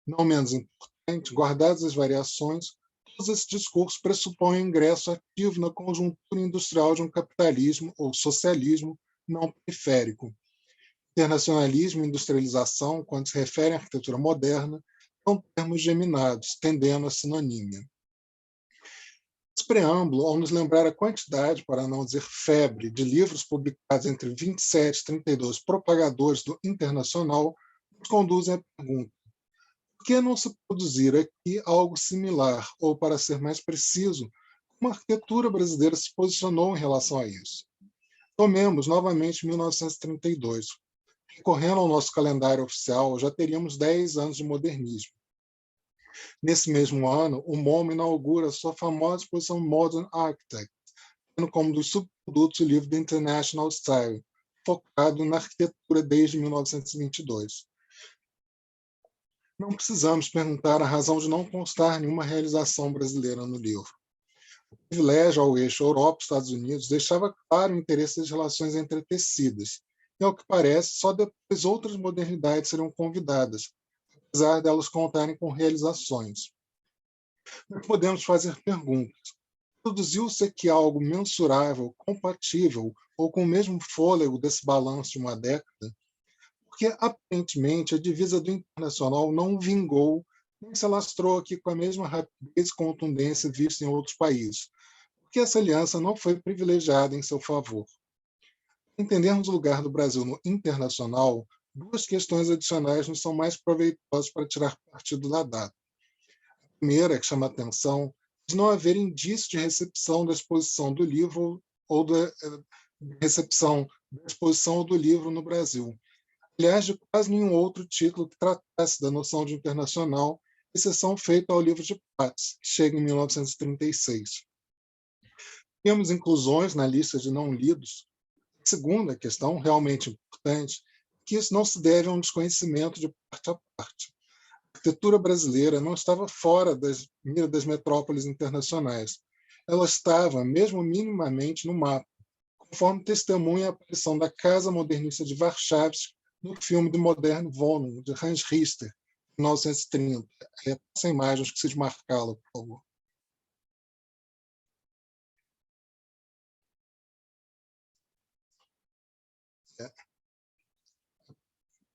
Não menos importante, guardadas as variações, todos esses discursos pressupõem o ingresso ativo na conjuntura industrial de um capitalismo ou socialismo não periférico. Internacionalismo e industrialização, quando se refere à arquitetura moderna, são termos geminados, tendendo à sinonímia. Esse preâmbulo, ao nos lembrar a quantidade, para não dizer febre, de livros publicados entre 27 e 32 propagadores do internacional, nos conduzem à pergunta: por que não se produzir aqui algo similar, ou, para ser mais preciso, como a arquitetura brasileira se posicionou em relação a isso? Tomemos novamente 1932. Recorrendo ao nosso calendário oficial, já teríamos 10 anos de modernismo. Nesse mesmo ano, o MoMA inaugura sua famosa exposição Modern Architect, tendo como dos subprodutos o livro The International Style, focado na arquitetura desde 1922. Não precisamos perguntar a razão de não constar nenhuma realização brasileira no livro. O privilégio ao eixo Europa-Estados Unidos deixava claro o interesse das relações entretecidas, e, ao que parece, só depois outras modernidades seriam convidadas, apesar delas contarem com realizações. Mas podemos fazer perguntas. Produziu-se aqui algo mensurável, compatível ou com o mesmo fôlego desse balanço de uma década? Porque, aparentemente, a divisa do internacional não vingou, nem se alastrou aqui com a mesma rapidez e contundência vista em outros países, porque essa aliança não foi privilegiada em seu favor. Para entendermos o lugar do Brasil no internacional, duas questões adicionais nos são mais proveitosas para tirar partido da data. A primeira, que chama a atenção, de não haver indício de recepção da exposição do livro ou da recepção da exposição do livro no Brasil. Aliás, de quase nenhum outro título que tratasse da noção de internacional, exceção feita ao livro de Prats, que chega em 1936. Temos inclusões na lista de não lidos. A segunda questão, realmente importante, é que isso não se deve a um desconhecimento de parte a parte. A arquitetura brasileira não estava fora das miras das metrópoles internacionais. Ela estava, mesmo minimamente, no mapa, conforme testemunha a aparição da Casa Modernista de Warszawski no filme de Moderne Wohnung, de Hans Richter, em 1930. Essa imagem, esqueci de marcá-la, por favor.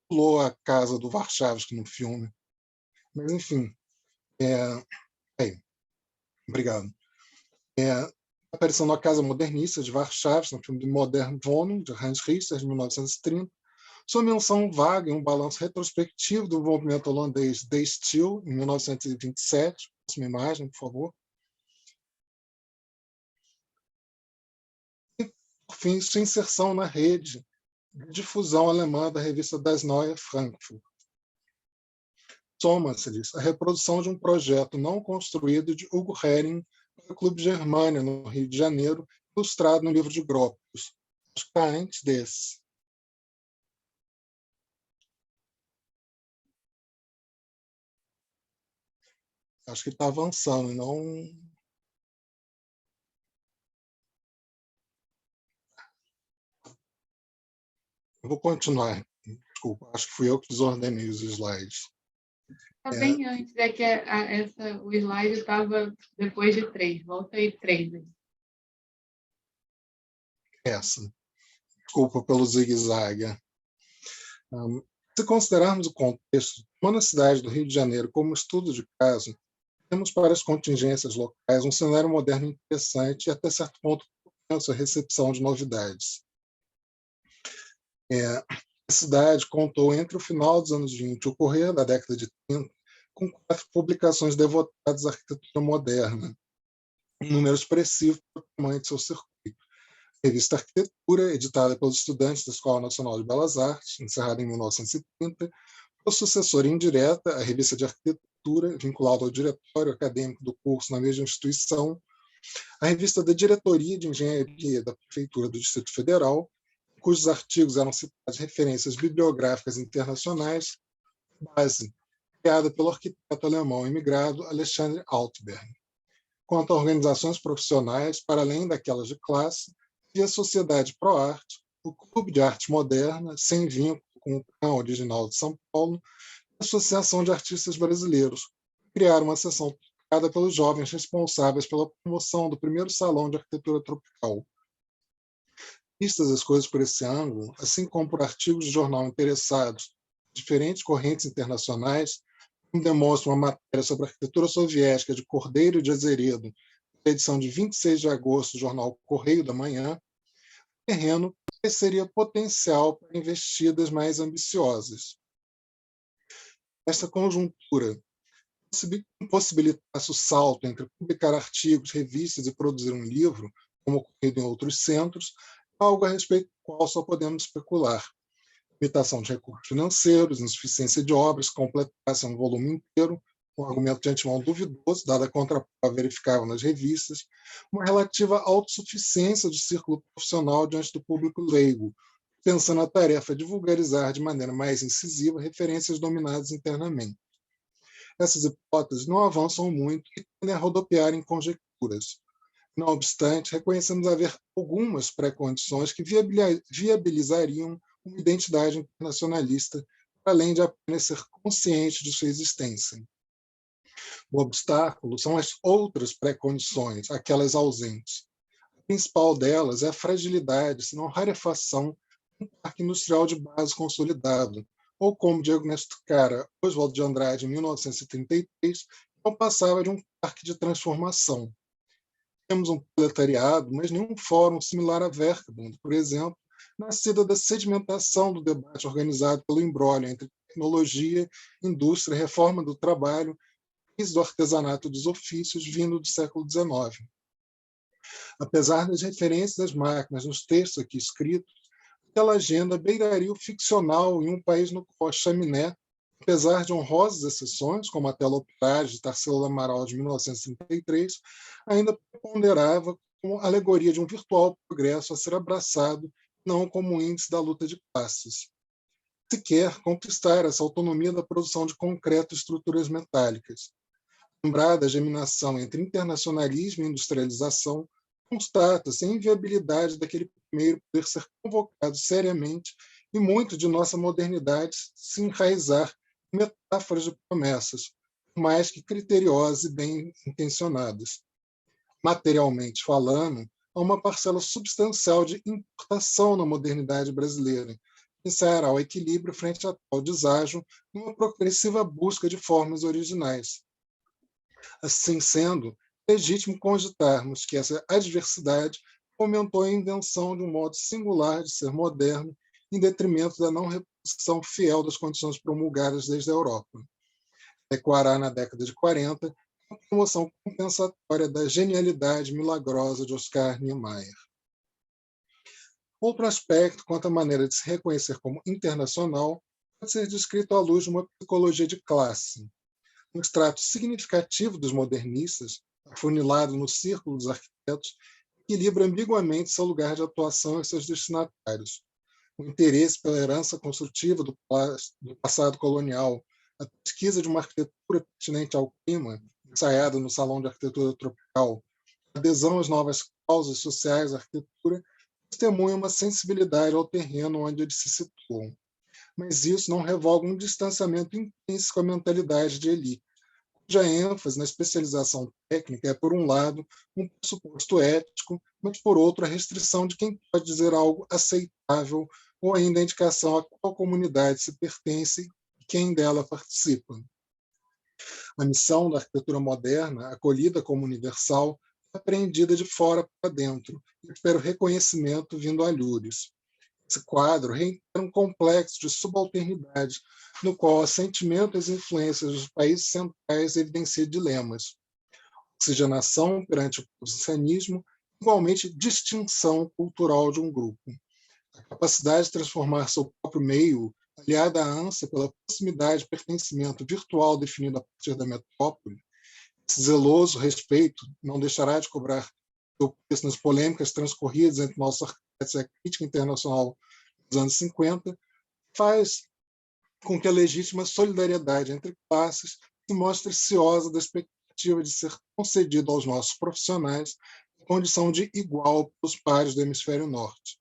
Pulou a casa do Warszawski no filme. Mas, enfim. Obrigado. Aparição na Casa Modernista de Warszawski, no filme de Moderne Wohnung, de Hans Richter, de 1930. Sua menção vaga em um balanço retrospectivo do movimento holandês De Stijl, em 1927. Próxima imagem, por favor. E, por fim, sua inserção na rede de difusão alemã da revista Das Neue Frankfurt. Soma-se-lhes a reprodução de um projeto não construído de Hugo Hering para o Clube Germânia, no Rio de Janeiro, ilustrado no livro de Gropius. Acho que está antes desse. Acho que está avançando, não... Eu vou continuar. Desculpa, acho que fui eu que desordenei os slides. Está bem antes, é que o slide estava depois de 3. Volta aí 3. Essa. Desculpa pelo zigue-zague. Se considerarmos o contexto, tomando a cidade do Rio de Janeiro como estudo de caso, temos para as contingências locais um cenário moderno interessante e, até certo ponto, propenso à recepção de novidades. A cidade contou, entre o final dos anos 20 e o correr da década de 30, com 4 publicações devotadas à arquitetura moderna, um número expressivo para o tamanho de seu circuito. A revista Arquitetura, editada pelos estudantes da Escola Nacional de Belas Artes, encerrada em 1930, foi sucessora indireta à revista de Arquitetura, vinculada ao diretório acadêmico do curso na mesma instituição, a revista da Diretoria de Engenharia da Prefeitura do Distrito Federal, cujos artigos eram citados referências bibliográficas internacionais, base criada pelo arquiteto alemão imigrado Alexandre Altberg. Quanto a organizações profissionais, para além daquelas de classe, havia a Sociedade ProArte, o Clube de Arte Moderna, sem vínculo com o CAM original de São Paulo, e a Associação de Artistas Brasileiros, criaram uma seção criada pelos jovens responsáveis pela promoção do primeiro Salão de Arquitetura Tropical. Vistas as coisas por esse ângulo, assim como por artigos de jornal interessados em diferentes correntes internacionais, como demonstra uma matéria sobre a arquitetura soviética de Cordeiro de Azeredo, edição de 26 de agosto do jornal Correio da Manhã, terreno que seria potencial para investidas mais ambiciosas. Esta conjuntura possibilitasse o salto entre publicar artigos, revistas e produzir um livro, como ocorrido em outros centros, algo a respeito do qual só podemos especular. Limitação de recursos financeiros, insuficiência de obras que completassem um volume inteiro, um argumento de antemão duvidoso, dada a contraprova verificável nas revistas, uma relativa autossuficiência do círculo profissional diante do público leigo, pensando a tarefa de vulgarizar de maneira mais incisiva referências dominadas internamente. Essas hipóteses não avançam muito e tendem a rodopiar em conjecturas. Não obstante, reconhecemos haver algumas pré-condições que viabilizariam uma identidade internacionalista, além de apenas ser consciente de sua existência. O obstáculo são as outras pré-condições, aquelas ausentes. A principal delas é a fragilidade, se não rarefação, de um parque industrial de base consolidado, ou como diagnosticara Oswald de Andrade em 1933, não passava de um parque de transformação. Temos um proletariado, mas nenhum fórum similar a Werkbund, por exemplo, nascida da sedimentação do debate organizado pelo imbróglio entre tecnologia, indústria, reforma do trabalho, crise do artesanato dos ofícios vindo do século XIX. Apesar das referências às máquinas nos textos aqui escritos, aquela agenda beiraria o ficcional em um país no qual a chaminé, apesar de honrosas exceções, como a Teleoperagem de Tarsila Amaral de 1933, ainda ponderava como alegoria de um virtual progresso a ser abraçado, não como índice da luta de classes. Sequer conquistar essa autonomia da produção de concreto e estruturas metálicas. Lembrada a geminação entre internacionalismo e industrialização, constata-se a inviabilidade daquele primeiro poder ser convocado seriamente e muito de nossa modernidade se enraizar em metáforas de promessas, mais que criteriosas e bem intencionadas. Materialmente falando, há uma parcela substancial de importação na modernidade brasileira, que ensaiará o equilíbrio frente a tal deságio numa progressiva busca de formas originais. Assim sendo, é legítimo cogitarmos que essa adversidade fomentou a invenção de um modo singular de ser moderno, em detrimento da não reposição fiel das condições promulgadas desde a Europa. Ecoará na década de 40 a promoção compensatória da genialidade milagrosa de Oscar Niemeyer. Outro aspecto, quanto à maneira de se reconhecer como internacional, pode ser descrito à luz de uma psicologia de classe. Um extrato significativo dos modernistas, afunilado no círculo dos arquitetos, equilibra ambiguamente seu lugar de atuação e seus destinatários. O interesse pela herança construtiva do passado colonial, a pesquisa de uma arquitetura pertinente ao clima, ensaiada no Salão de Arquitetura Tropical, a adesão às novas causas sociais da arquitetura, testemunha uma sensibilidade ao terreno onde eles se situam. Mas isso não revoga um distanciamento intrínseco à mentalidade de elite, cuja ênfase na especialização técnica é, por um lado, um pressuposto ético, mas, por outro, a restrição de quem pode dizer algo aceitável ou ainda a indicação a qual comunidade se pertence e quem dela participa. A missão da arquitetura moderna, acolhida como universal, é apreendida de fora para dentro e espera o reconhecimento vindo a lures. Esse quadro reitera um complexo de subalternidade, no qual o assentimento às influências dos países centrais evidencia dilemas. Oxigenação perante o posicionismo, igualmente distinção cultural de um grupo. A capacidade de transformar seu próprio meio, aliada à ânsia pela proximidade e pertencimento virtual definido a partir da metrópole, esse zeloso respeito não deixará de cobrar seu preço nas polêmicas transcorridas entre nossos arquitetos e a crítica internacional dos anos 50, faz com que a legítima solidariedade entre classes se mostre ciosa da expectativa de ser concedida aos nossos profissionais em condição de igual para os pares do hemisfério norte.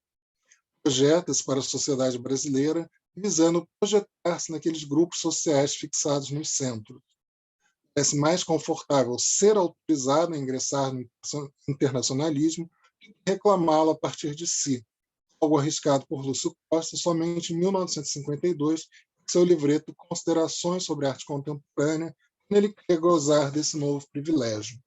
Projeta-se para a sociedade brasileira, visando projetar-se naqueles grupos sociais fixados nos centros. Parece mais confortável ser autorizado a ingressar no internacionalismo que reclamá-lo a partir de si, algo arriscado por Lúcio Costa somente em 1952, em seu livreto Considerações sobre a Arte Contemporânea, quando ele quer gozar desse novo privilégio.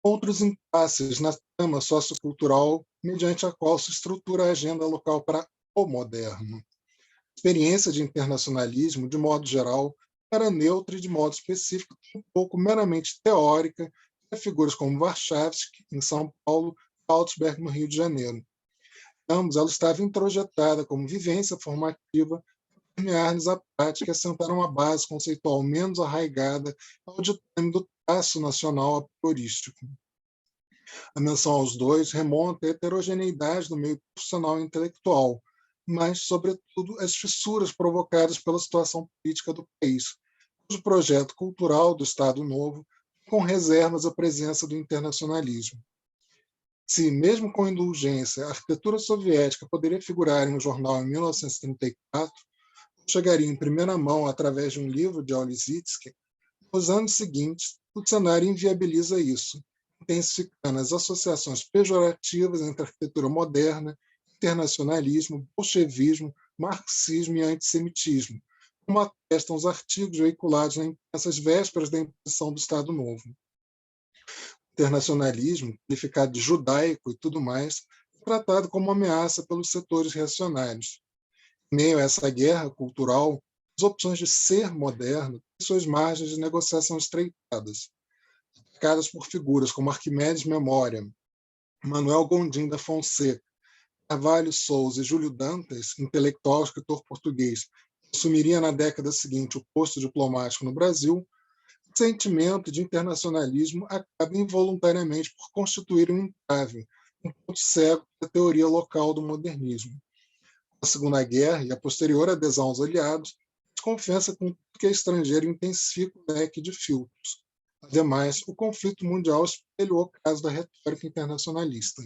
outros impasses na trama sociocultural mediante a qual se estrutura a agenda local para o moderno. A experiência de internacionalismo, de modo geral, era neutra e, de modo específico, um pouco meramente teórica, de figuras como Warshawski, em São Paulo, e Augsburg, no Rio de Janeiro. Ambos, ela estava introjetada como vivência formativa, permear-lhes a prática e assentar uma base conceitual menos arraigada ao ditame do traço nacional a priorístico. A menção aos dois remonta à heterogeneidade do meio profissional e intelectual, mas, sobretudo, às fissuras provocadas pela situação política do país, cujo projeto cultural do Estado Novo com reservas à presença do internacionalismo. Se, mesmo com indulgência, a arquitetura soviética poderia figurar em um jornal em 1934, chegaria em primeira mão através de um livro de Olisitsky, nos anos seguintes, o cenário inviabiliza isso, intensificando as associações pejorativas entre arquitetura moderna, internacionalismo, bolchevismo, marxismo e antissemitismo, como atestam os artigos veiculados na imprensa às vésperas da imposição do Estado Novo. O internacionalismo, qualificado de judaico e tudo mais, é tratado como ameaça pelos setores reacionários. Em meio a essa guerra cultural, as opções de ser moderno têm suas margens de negociação estreitadas, atacadas por figuras como Arquimedes Memória, Manuel Gondim da Fonseca, Carvalho Souza e Júlio Dantas, intelectual escritor português, que assumiria na década seguinte o posto diplomático no Brasil, o sentimento de internacionalismo acaba involuntariamente por constituir um entrave, um ponto cego da teoria local do modernismo. A Segunda Guerra e a posterior adesão aos aliados desconfiança com tudo que é estrangeiro intensifica o leque de filtros. Ademais, o conflito mundial espelhou o caso da retórica internacionalista.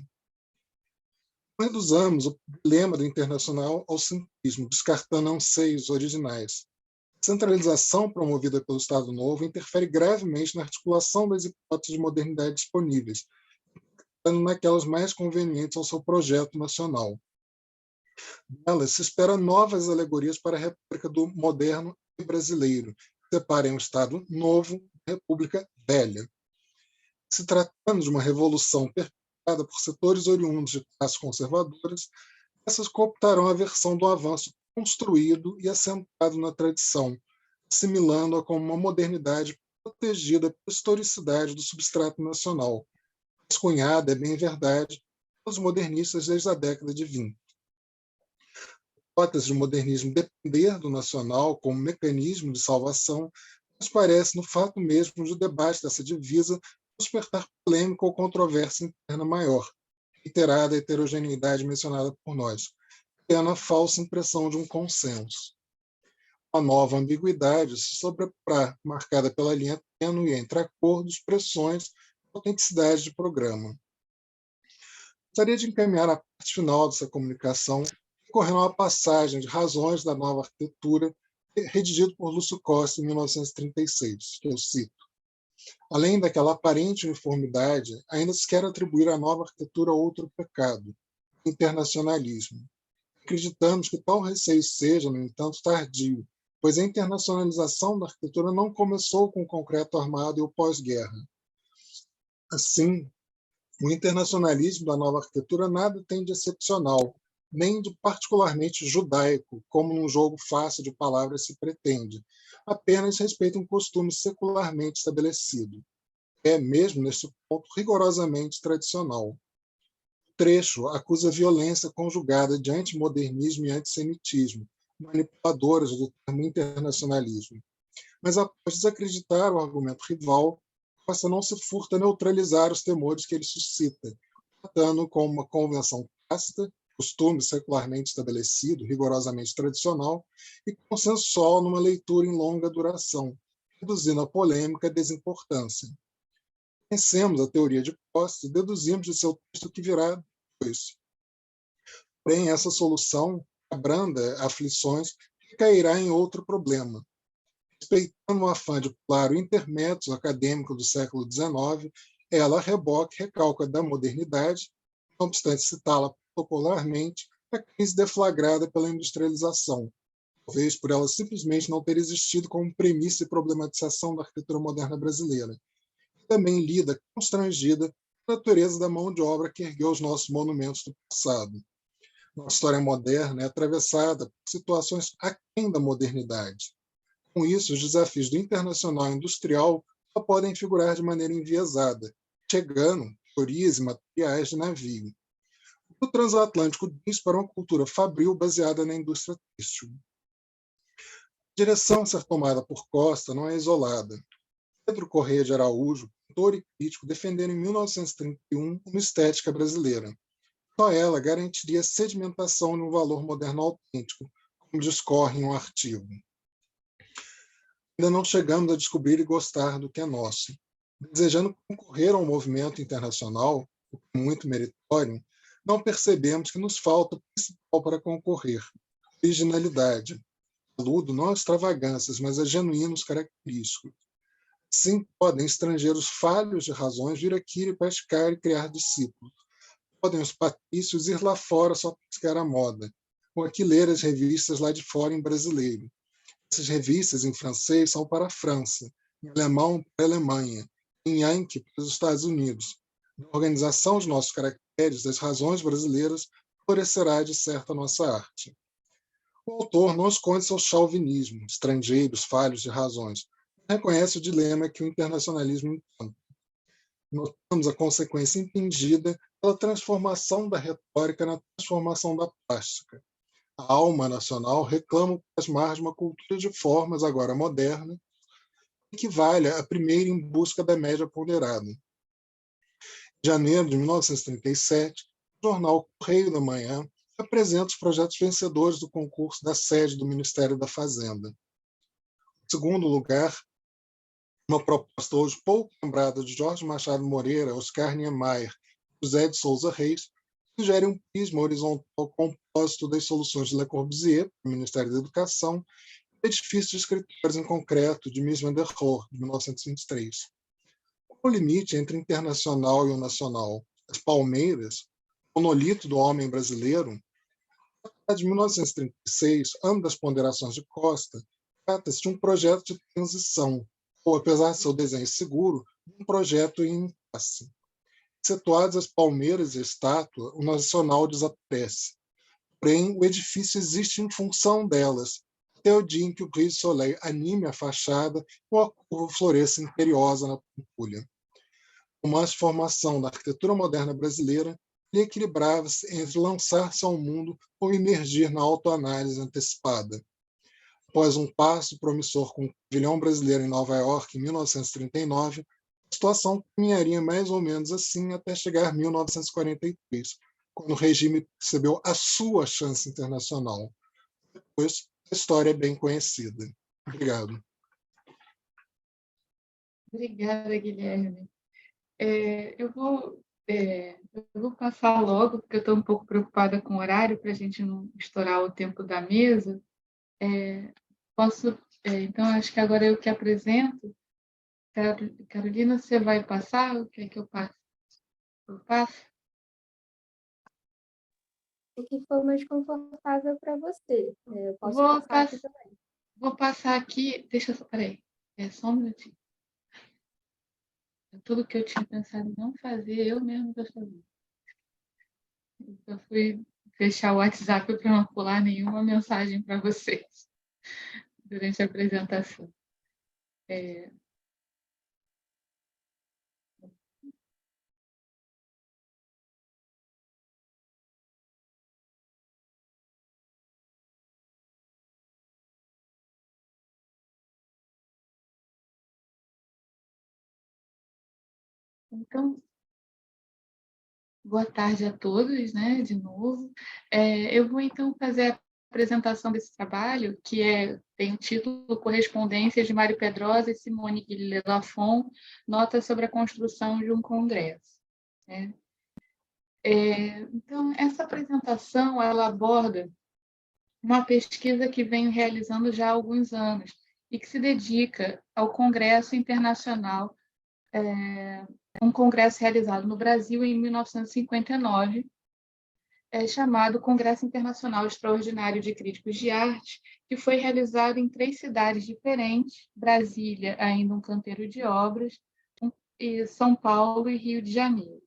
Reduzamos o dilema do internacional ao simplismo, descartando anseios originais. A centralização promovida pelo Estado Novo interfere gravemente na articulação das hipóteses de modernidade disponíveis, estando naquelas mais convenientes ao seu projeto nacional. Nelas se espera novas alegorias para a República do moderno e brasileiro, que separem o Estado Novo da República Velha. Se tratando de uma revolução perpetrada por setores oriundos de classes conservadoras, essas cooptarão a versão do avanço construído e assentado na tradição, assimilando-a como uma modernidade protegida pela historicidade do substrato nacional, mas cunhada, é bem verdade, pelos modernistas desde a década de 20. A hipótese de modernismo depender do nacional como mecanismo de salvação nos parece, no fato mesmo de o debate dessa divisa, despertar polêmica ou controvérsia interna maior, reiterada a heterogeneidade mencionada por nós, criando a falsa impressão de um consenso. A nova ambiguidade se sobrepõe, marcada pela linha tênue entre acordos, pressões e autenticidade de programa. Gostaria de encaminhar a parte final dessa comunicação, recorrendo a uma passagem de Razões da Nova Arquitetura, redigido por Lúcio Costa em 1936, que eu cito. Além daquela aparente uniformidade, ainda se quer atribuir à nova arquitetura outro pecado, o internacionalismo. Acreditamos que tal receio seja, no entanto, tardio, pois a internacionalização da arquitetura não começou com o concreto armado e o pós-guerra. Assim, o internacionalismo da nova arquitetura nada tem de excepcional, nem de particularmente judaico, como num jogo fácil de palavras se pretende, apenas respeita um costume secularmente estabelecido. É, mesmo neste ponto, rigorosamente tradicional. O trecho acusa violência conjugada de antimodernismo e antissemitismo, manipuladoras do termo internacionalismo. Mas, após desacreditar o argumento rival, Costa não se furta a neutralizar os temores que ele suscita, tratando como uma convenção tácita, costume secularmente estabelecido, rigorosamente tradicional, e consensual numa leitura em longa duração, reduzindo a polêmica e a desimportância. Conhecemos a teoria de Costa e deduzimos de seu texto que virá depois. Porém, essa solução abranda aflições e cairá em outro problema. Respeitando o afã de pular o intermédio acadêmico do século XIX, ela, a reboque, recalca da modernidade, não obstante citá-la popularmente, a crise deflagrada pela industrialização, talvez por ela simplesmente não ter existido como premissa e problematização da arquitetura moderna brasileira, também lida constrangida com a natureza da mão de obra que ergueu os nossos monumentos do passado. Nossa história moderna é atravessada por situações aquém da modernidade. Com isso, os desafios do internacional e industrial só podem figurar de maneira enviesada, chegando teorias e materiais de navio. O transatlântico diz para uma cultura fabril baseada na indústria têxtil. A direção a ser tomada por Costa não é isolada. Pedro Corrêa de Araújo, autor e crítico, defenderam em 1931 uma estética brasileira. Só ela garantiria a sedimentação de um valor moderno autêntico, como discorre em um artigo. Ainda não chegamos a descobrir e gostar do que é nosso. Desejando concorrer ao movimento internacional, o que é muito meritório, não percebemos que nos falta o principal para concorrer: originalidade. Aludo não a extravagâncias, mas a genuínos característicos. Sim, podem estrangeiros falhos de razões vir aqui pescar e criar discípulos. Podem os patrícios ir lá fora só pescar a moda, ou aqui ler as revistas lá de fora em brasileiro. Essas revistas em francês são para a França, em alemão para a Alemanha, em Yankee para os Estados Unidos. Na organização de nossos caracteres, das razões brasileiras, florescerá de certo a nossa arte. O autor não esconde seu chauvinismo, estrangeiros, falhos de razões, mas reconhece o dilema que o internacionalismo enfrenta. Notamos a consequência impingida pela transformação da retórica na transformação da plástica. A alma nacional reclama plasmar de uma cultura de formas agora moderna, que equivale à primeira em busca da média ponderada. Em janeiro de 1937, o jornal Correio da Manhã apresenta os projetos vencedores do concurso da sede do Ministério da Fazenda. Em segundo lugar, uma proposta hoje pouco lembrada de Jorge Machado Moreira, Oscar Niemeyer e José de Souza Reis sugere um prisma horizontal compósito das soluções de Le Corbusier, do Ministério da Educação, e o edifício de escritores em concreto de Mies van der Rohe, de 1923. Qual o limite entre o internacional e o nacional? As palmeiras, o monolito do homem brasileiro? A de 1936, ano das ponderações de Costa, trata-se de um projeto de transição, ou, apesar de seu desenho seguro, um projeto em impasse. Excetuadas as palmeiras e a estátua, o nacional desaparece. Porém, o edifício existe em função delas, até o dia em que o brilho soleil anime a fachada ou a curva floresça imperiosa na pampulha. Uma transformação da arquitetura moderna brasileira ele equilibrava-se entre lançar-se ao mundo ou emergir na autoanálise antecipada. Após um passo promissor com o pavilhão brasileiro em Nova York, em 1939, a situação caminharia mais ou menos assim até chegar em 1943, quando o regime percebeu a sua chance internacional. Depois, a história é bem conhecida. Obrigado. Obrigada, Guilherme. Eu vou passar logo, porque eu estou um pouco preocupada com o horário, para a gente não estourar o tempo da mesa. Então, acho que agora eu que apresento. Carolina, você vai passar? O que é que eu passo? Eu passo? O que for mais confortável para você. Eu posso passar aqui também. Vou passar aqui. Deixa eu só. Peraí. Só um minutinho. Tudo que eu tinha pensado em não fazer, eu mesmo estou fazendo. Eu fui fechar o WhatsApp para não pular nenhuma mensagem para vocês durante a apresentação. Então, boa tarde a todos, né, de novo. Eu vou, então, fazer a apresentação desse trabalho, que tem o título Correspondências de Mário Pedrosa e Simone Guillet Lafon, Nota sobre a Construção de um Congresso. Né? Então, essa apresentação, ela aborda uma pesquisa que venho realizando já há alguns anos e que se dedica ao Congresso Internacional, um congresso realizado no Brasil em 1959, chamado Congresso Internacional Extraordinário de Críticos de Arte, que foi realizado em 3 cidades diferentes, Brasília, ainda um canteiro de obras, e São Paulo e Rio de Janeiro.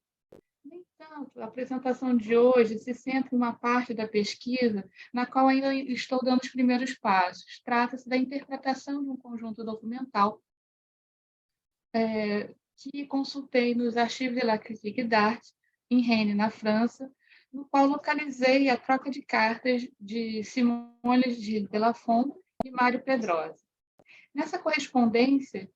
No entanto, a apresentação de hoje se centra em uma parte da pesquisa na qual ainda estou dando os primeiros passos. Trata-se da interpretação de um conjunto documental que consultei nos Archives de la Critique d'Art, em Rennes, na França, no qual localizei a troca de cartas de Simone de Delafont e Mário Pedrosa. Nessa correspondência,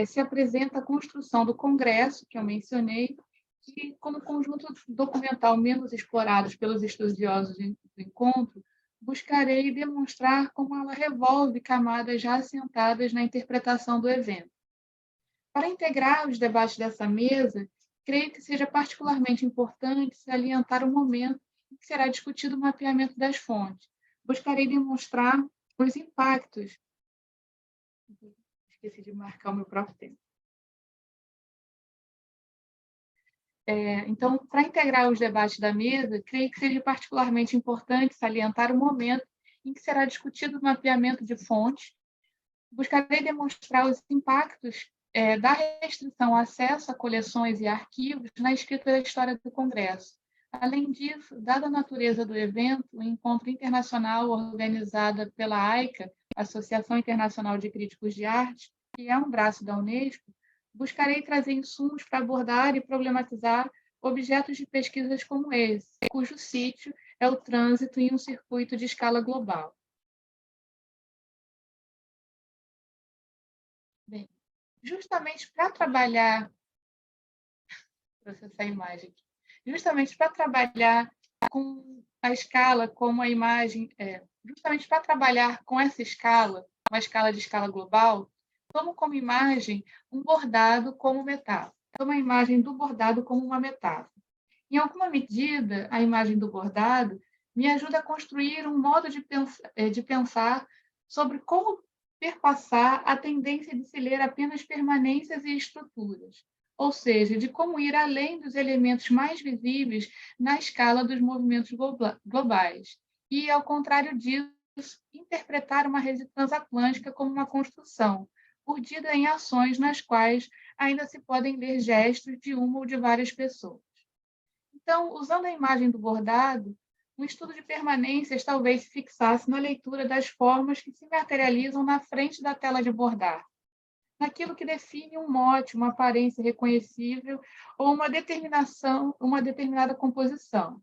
se apresenta a construção do Congresso, que eu mencionei, que, como conjunto documental menos explorado pelos estudiosos do encontro, buscarei demonstrar como ela revolve camadas já assentadas na interpretação do evento. Para integrar os debates dessa mesa, creio que seja particularmente importante salientar o momento em que será discutido o mapeamento das fontes. Buscarei demonstrar os impactos. Esqueci de marcar o meu próprio tempo. Então, para integrar os debates da mesa, creio que seja particularmente importante salientar o momento em que será discutido o mapeamento de fontes. Buscarei demonstrar os impactos da restrição ao acesso a coleções e arquivos na escrita da história do Congresso. Além disso, dada a natureza do evento, o encontro internacional organizado pela AICA, Associação Internacional de Críticos de Arte, que é um braço da Unesco, buscarei trazer insumos para abordar e problematizar objetos de pesquisas como esse, cujo sítio é o trânsito em um circuito de escala global. Bem, justamente para trabalhar, processar a imagem aqui, justamente para trabalhar com a escala como a imagem, justamente para trabalhar com essa escala, uma escala de escala global, tomo como imagem um bordado como metáfora. Tomo a imagem do bordado como uma metáfora. Em alguma medida, a imagem do bordado me ajuda a construir um modo de pensar sobre como perpassar a tendência de se ler apenas permanências e estruturas, ou seja, de como ir além dos elementos mais visíveis na escala dos movimentos globais, e, ao contrário disso, interpretar uma rede transatlântica como uma construção, urdida em ações nas quais ainda se podem ler gestos de uma ou de várias pessoas. Então, usando a imagem do bordado, um estudo de permanências talvez se fixasse na leitura das formas que se materializam na frente da tela de bordar, naquilo que define um mote, uma aparência reconhecível ou uma determinada composição.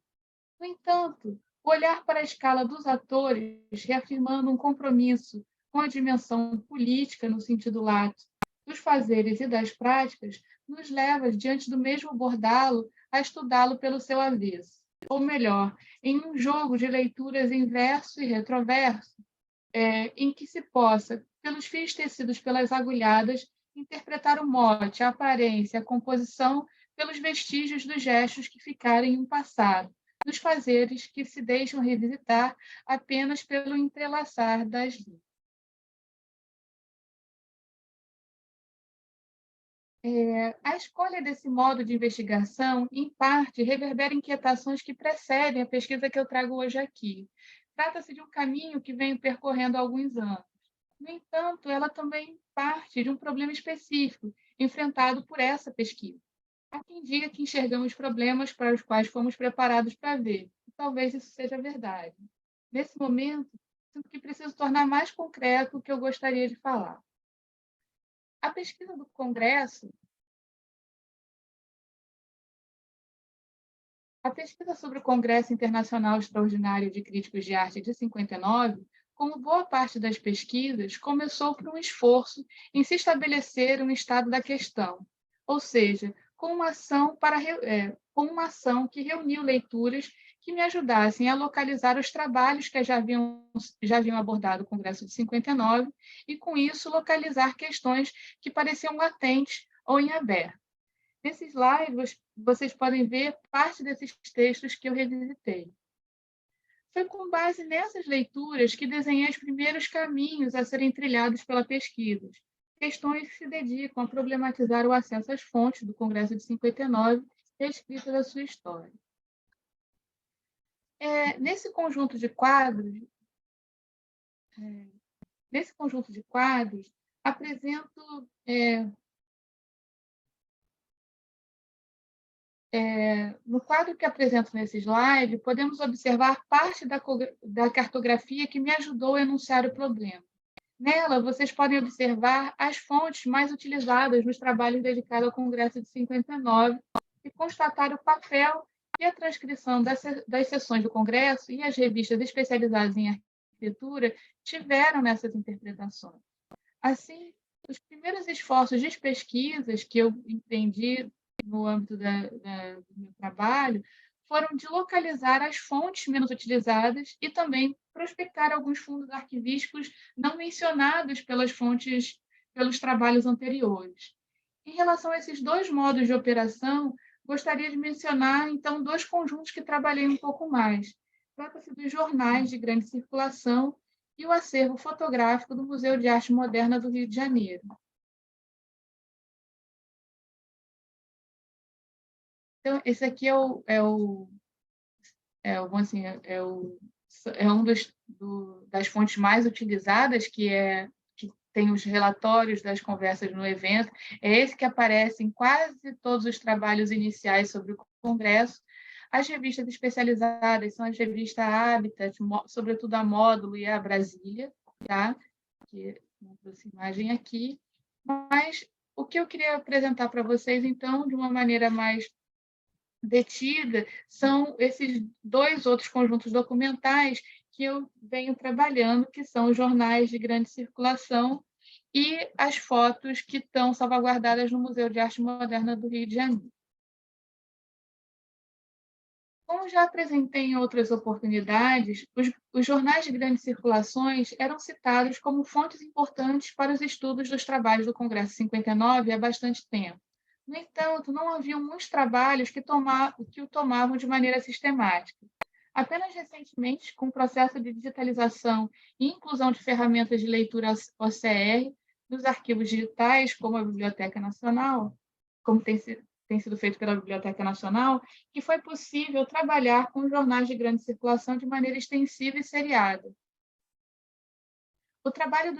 No entanto, o olhar para a escala dos atores, reafirmando um compromisso com a dimensão política no sentido lato dos fazeres e das práticas, nos leva, diante do mesmo bordalo, a estudá-lo pelo seu avesso. Ou melhor, em um jogo de leituras em verso e retroverso, em que se possa, pelos fios tecidos pelas agulhadas, interpretar o mote, a aparência, a composição, pelos vestígios dos gestos que ficarem em um passado, dos fazeres que se deixam revisitar apenas pelo entrelaçar das linhas. A escolha desse modo de investigação, em parte, reverbera inquietações que precedem a pesquisa que eu trago hoje aqui. Trata-se de um caminho que venho percorrendo há alguns anos. No entanto, ela também parte de um problema específico enfrentado por essa pesquisa. Há quem diga que enxergamos problemas para os quais fomos preparados para ver, e talvez isso seja verdade. Nesse momento, sinto que preciso tornar mais concreto o que eu gostaria de falar. A pesquisa do Congresso, a pesquisa sobre o Congresso Internacional Extraordinário de Críticos de Arte de 59, como boa parte das pesquisas, começou por um esforço em se estabelecer um estado da questão, ou seja, com uma ação que reuniu leituras que me ajudassem a localizar os trabalhos que já haviam abordado o Congresso de 59 e, com isso, localizar questões que pareciam latentes ou em aberto. Nesses slides, vocês podem ver parte desses textos que eu revisitei. Foi com base nessas leituras que desenhei os primeiros caminhos a serem trilhados pela pesquisa, questões que se dedicam a problematizar o acesso às fontes do Congresso de 59 e a escrita da sua história. Nesse conjunto de quadros, apresento No quadro que apresento nesse slide, podemos observar parte da cartografia que me ajudou a enunciar o problema. Nela, vocês podem observar as fontes mais utilizadas nos trabalhos dedicados ao Congresso de 59 e constatar o papel e a transcrição das sessões do Congresso e as revistas especializadas em arquitetura tiveram nessas interpretações. Assim, os primeiros esforços de pesquisas que eu empreendi no âmbito do meu trabalho foram de localizar as fontes menos utilizadas e também prospectar alguns fundos arquivísticos não mencionados pelos trabalhos anteriores. Em relação a esses dois modos de operação, gostaria de mencionar, então, dois conjuntos que trabalhei um pouco mais. Trata-se dos jornais de grande circulação e o acervo fotográfico do Museu de Arte Moderna do Rio de Janeiro. Então, esse aqui é um das fontes mais utilizadas, que tem os relatórios das conversas no evento. É esse que aparece em quase todos os trabalhos iniciais sobre o Congresso. As revistas especializadas são as revistas Habitat, sobretudo a Módulo e a Brasília, tá? Que essa imagem aqui. Mas o que eu queria apresentar para vocês, então, de uma maneira mais detida, são esses dois outros conjuntos documentais que eu venho trabalhando, que são os jornais de grande circulação e as fotos que estão salvaguardadas no Museu de Arte Moderna do Rio de Janeiro. Como já apresentei em outras oportunidades, os jornais de grandes circulações eram citados como fontes importantes para os estudos dos trabalhos do Congresso 59 há bastante tempo. No entanto, não haviam muitos trabalhos que o tomavam de maneira sistemática. Apenas recentemente, com o processo de digitalização e inclusão de ferramentas de leitura OCR nos arquivos digitais, como a Biblioteca Nacional, como tem sido feito pela Biblioteca Nacional, que foi possível trabalhar com jornais de grande circulação de maneira extensiva e seriada. O trabalho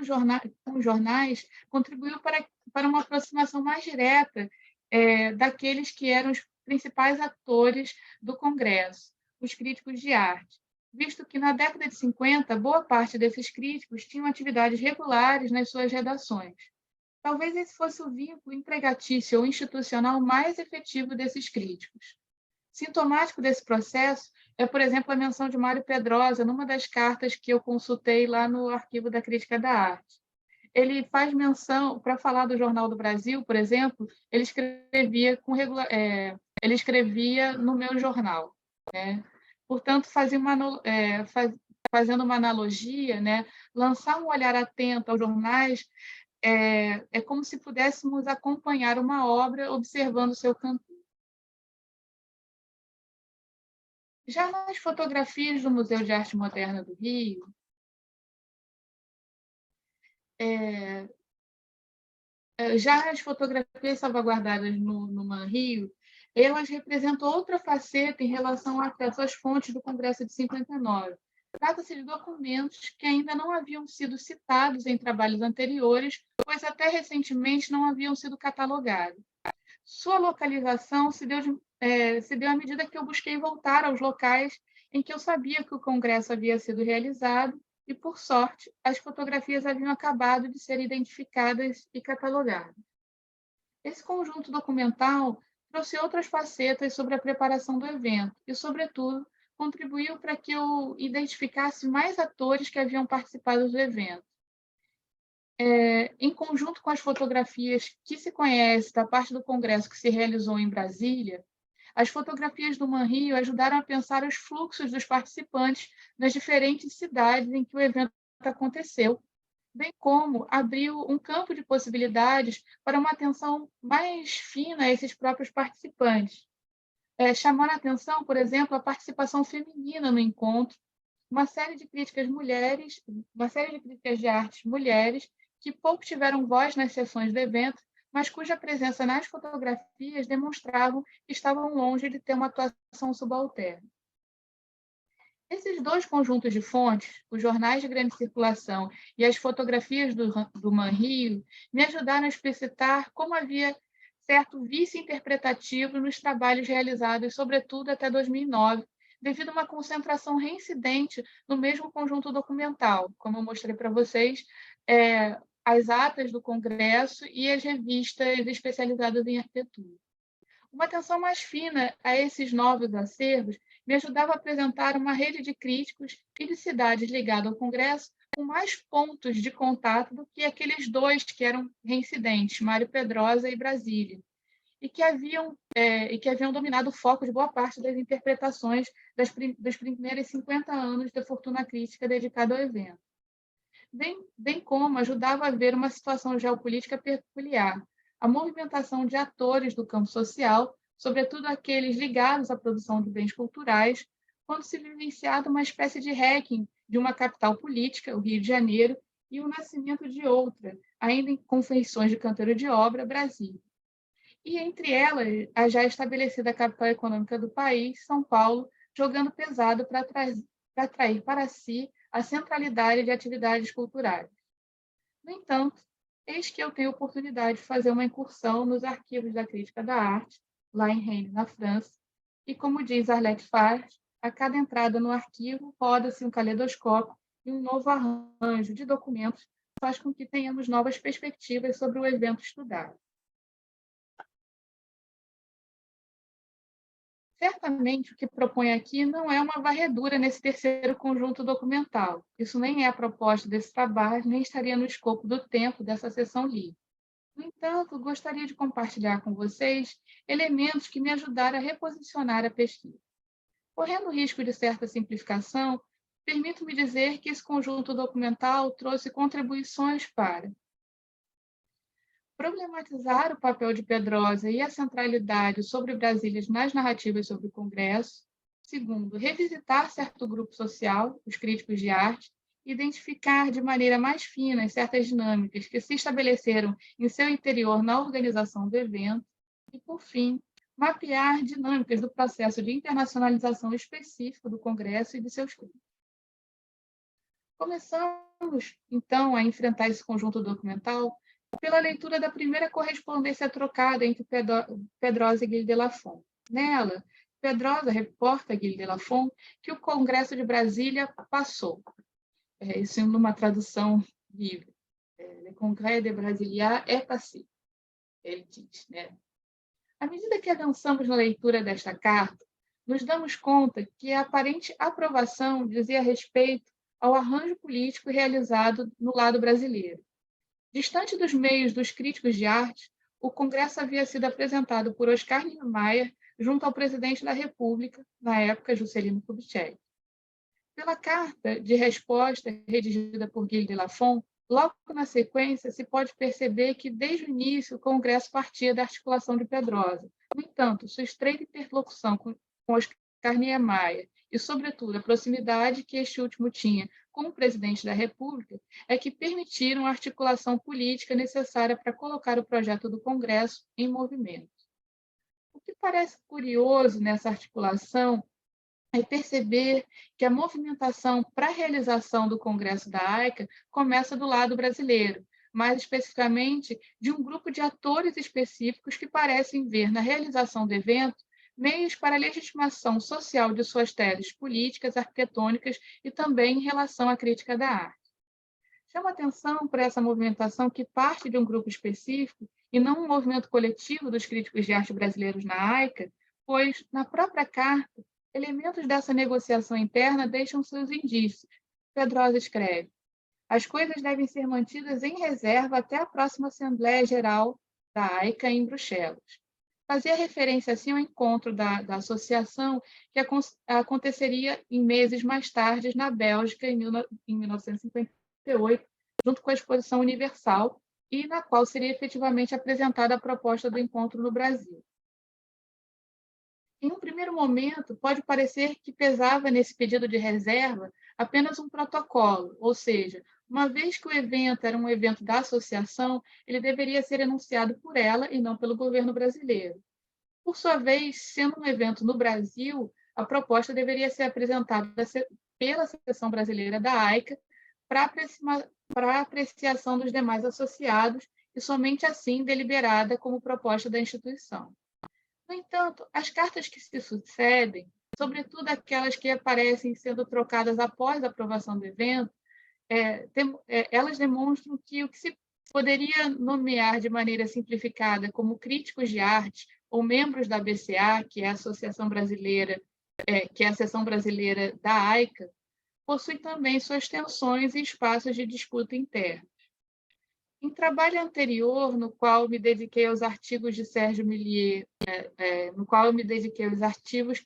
com jornais contribuiu para uma aproximação mais direta daqueles que eram os principais atores do Congresso, os críticos de arte, visto que na década de 50, boa parte desses críticos tinham atividades regulares nas suas redações. Talvez esse fosse o vínculo empregatício ou institucional mais efetivo desses críticos. Sintomático desse processo é, por exemplo, a menção de Mário Pedrosa numa das cartas que eu consultei lá no Arquivo da Crítica da Arte. Ele faz menção, para falar do Jornal do Brasil, por exemplo, ele escrevia no meu jornal, né? Portanto, fazendo uma analogia, né? Lançar um olhar atento aos jornais é como se pudéssemos acompanhar uma obra observando seu cantor. Já nas fotografias do Museu de Arte Moderna do Rio, já as fotografias salvaguardadas no ManRio, elas representam outra faceta em relação ao acesso às fontes do Congresso de 59. Trata-se de documentos que ainda não haviam sido citados em trabalhos anteriores, pois até recentemente não haviam sido catalogados. Sua localização se deu à medida que eu busquei voltar aos locais em que eu sabia que o Congresso havia sido realizado e, por sorte, as fotografias haviam acabado de ser identificadas e catalogadas. Esse conjunto documental trouxe outras facetas sobre a preparação do evento e, sobretudo, contribuiu para que eu identificasse mais atores que haviam participado do evento. Em conjunto com as fotografias que se conhece da parte do Congresso que se realizou em Brasília, as fotografias do ManRio ajudaram a pensar os fluxos dos participantes nas diferentes cidades em que o evento aconteceu, bem como abriu um campo de possibilidades para uma atenção mais fina a esses próprios participantes. Chamando a atenção, por exemplo, a participação feminina no encontro, uma série de críticas de artes mulheres que pouco tiveram voz nas sessões do evento, mas cuja presença nas fotografias demonstravam que estavam longe de ter uma atuação subalterna. Esses dois conjuntos de fontes, os jornais de grande circulação e as fotografias do ManRio, me ajudaram a explicitar como havia certo vício interpretativo nos trabalhos realizados, sobretudo até 2009, devido a uma concentração reincidente no mesmo conjunto documental, como eu mostrei para vocês, as atas do Congresso e as revistas especializadas em arquitetura. Uma atenção mais fina a esses novos acervos me ajudava a apresentar uma rede de críticos e de cidades ligadas ao Congresso com mais pontos de contato do que aqueles dois que eram reincidentes, Mário Pedrosa e Brasília, e que haviam dominado o foco de boa parte das interpretações dos primeiros 50 anos da fortuna crítica dedicada ao evento. Bem como ajudava a ver uma situação geopolítica peculiar, a movimentação de atores do campo social, sobretudo aqueles ligados à produção de bens culturais, quando se vivenciava uma espécie de hacking de uma capital política, o Rio de Janeiro, e o nascimento de outra, ainda em confeições de canteiro de obra, Brasília. E entre elas, a já estabelecida capital econômica do país, São Paulo, jogando pesado para atrair para si a centralidade de atividades culturais. No entanto, eis que eu tenho a oportunidade de fazer uma incursão nos arquivos da crítica da arte, lá em Rennes, na França, e como diz Arlette Farge, a cada entrada no arquivo roda-se um caleidoscópio e um novo arranjo de documentos faz com que tenhamos novas perspectivas sobre o evento estudado. Certamente, o que propõe aqui não é uma varredura nesse terceiro conjunto documental. Isso nem é a proposta desse trabalho, nem estaria no escopo do tempo dessa sessão livre. No entanto, gostaria de compartilhar com vocês elementos que me ajudaram a reposicionar a pesquisa. Correndo o risco de certa simplificação, permito-me dizer que esse conjunto documental trouxe contribuições para problematizar o papel de Pedrosa e a centralidade sobre Brasília nas narrativas sobre o Congresso. Segundo, revisitar certo grupo social, os críticos de arte, identificar de maneira mais fina certas dinâmicas que se estabeleceram em seu interior na organização do evento. E, por fim, mapear dinâmicas do processo de internacionalização específico do Congresso e de seus críticos. Começamos, então, a enfrentar esse conjunto documental pela leitura da primeira correspondência trocada entre Pedrosa e Gilles de Lafont. Nela, Pedrosa reporta a Gilles de Lafont que o Congresso de Brasília passou. Isso numa tradução livre. Le Congrès de Brasilia é passé, ele diz. À medida que avançamos na leitura desta carta, nos damos conta que a aparente aprovação dizia respeito ao arranjo político realizado no lado brasileiro. Distante dos meios dos críticos de arte, o Congresso havia sido apresentado por Oscar Niemeyer junto ao presidente da República, na época, Juscelino Kubitschek. Pela carta de resposta redigida por Gilles de Lafont, logo na sequência se pode perceber que, desde o início, o Congresso partia da articulação de Pedrosa. No entanto, sua estreita interlocução com Oscar Niemeyer e, sobretudo, a proximidade que este último tinha com o presidente da República é que permitiram a articulação política necessária para colocar o projeto do Congresso em movimento. O que parece curioso nessa articulação é perceber que a movimentação para a realização do Congresso da AICA começa do lado brasileiro, mais especificamente de um grupo de atores específicos que parecem ver na realização do evento meios para a legitimação social de suas teses políticas, arquitetônicas e também em relação à crítica da arte. Chama atenção para essa movimentação que parte de um grupo específico e não um movimento coletivo dos críticos de arte brasileiros na AICA, pois, na própria carta, elementos dessa negociação interna deixam seus indícios. Pedrosa escreve: as coisas devem ser mantidas em reserva até a próxima Assembleia Geral da AICA em Bruxelas. Fazia referência, assim, ao encontro da associação que aconteceria em meses mais tarde na Bélgica, em 1958, junto com a Exposição Universal, e na qual seria efetivamente apresentada a proposta do encontro no Brasil. Em um primeiro momento, pode parecer que pesava nesse pedido de reserva apenas um protocolo, ou seja, uma vez que o evento era um evento da associação, ele deveria ser enunciado por ela e não pelo governo brasileiro. Por sua vez, sendo um evento no Brasil, a proposta deveria ser apresentada pela seção brasileira da AICA para apreciação dos demais associados e somente assim deliberada como proposta da instituição. No entanto, as cartas que se sucedem, sobretudo aquelas que aparecem sendo trocadas após a aprovação do evento, elas demonstram que o que se poderia nomear de maneira simplificada como críticos de arte ou membros da BCA, que é a Associação Brasileira, que é a seção brasileira da AICA, possui também suas tensões e espaços de disputa interna. Em trabalho anterior, no qual me dediquei aos artigos de Sérgio Millier, no qual eu me dediquei aos artigos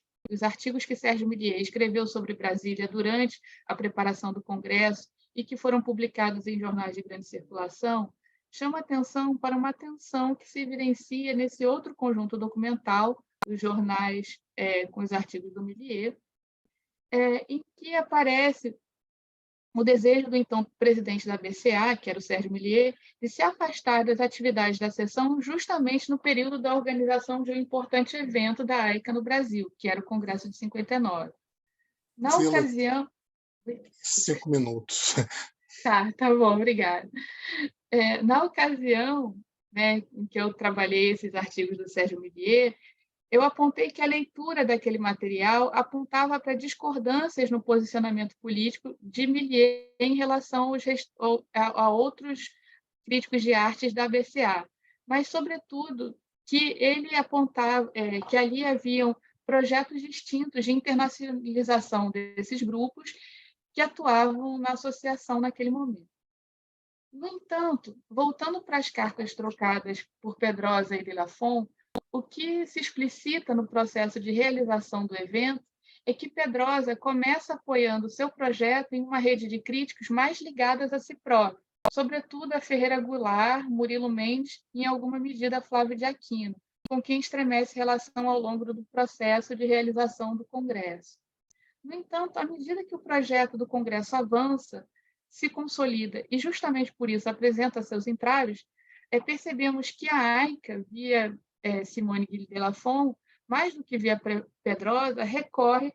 que Sérgio Millier escreveu sobre Brasília durante a preparação do Congresso e que foram publicados em jornais de grande circulação, chama atenção para uma tensão que se evidencia nesse outro conjunto documental, os jornais com os artigos do Millier, em que aparece o desejo do então presidente da BCA, que era o Sérgio Millier, de se afastar das atividades da seção justamente no período da organização de um importante evento da AICA no Brasil, que era o Congresso de 59. Na ocasião... 5 minutos. Tá bom, obrigada. Na ocasião, né, em que eu trabalhei esses artigos do Sérgio Millier, eu apontei que a leitura daquele material apontava para discordâncias no posicionamento político de Millier em relação a outros críticos de artes da BCA, mas, sobretudo, que ele apontava que ali haviam projetos distintos de internacionalização desses grupos que atuavam na associação naquele momento. No entanto, voltando para as cartas trocadas por Pedrosa e Delafonte, o que se explicita no processo de realização do evento é que Pedrosa começa apoiando seu projeto em uma rede de críticos mais ligadas a si próprio, sobretudo a Ferreira Goulart, Murilo Mendes e, em alguma medida, a Flávio de Aquino, com quem estremece relação ao longo do processo de realização do Congresso. No entanto, à medida que o projeto do Congresso avança, se consolida e, justamente por isso, apresenta seus entraves, percebemos que a AICA, via Simone Guilhy Delafonte, mais do que via Pedrosa, recorre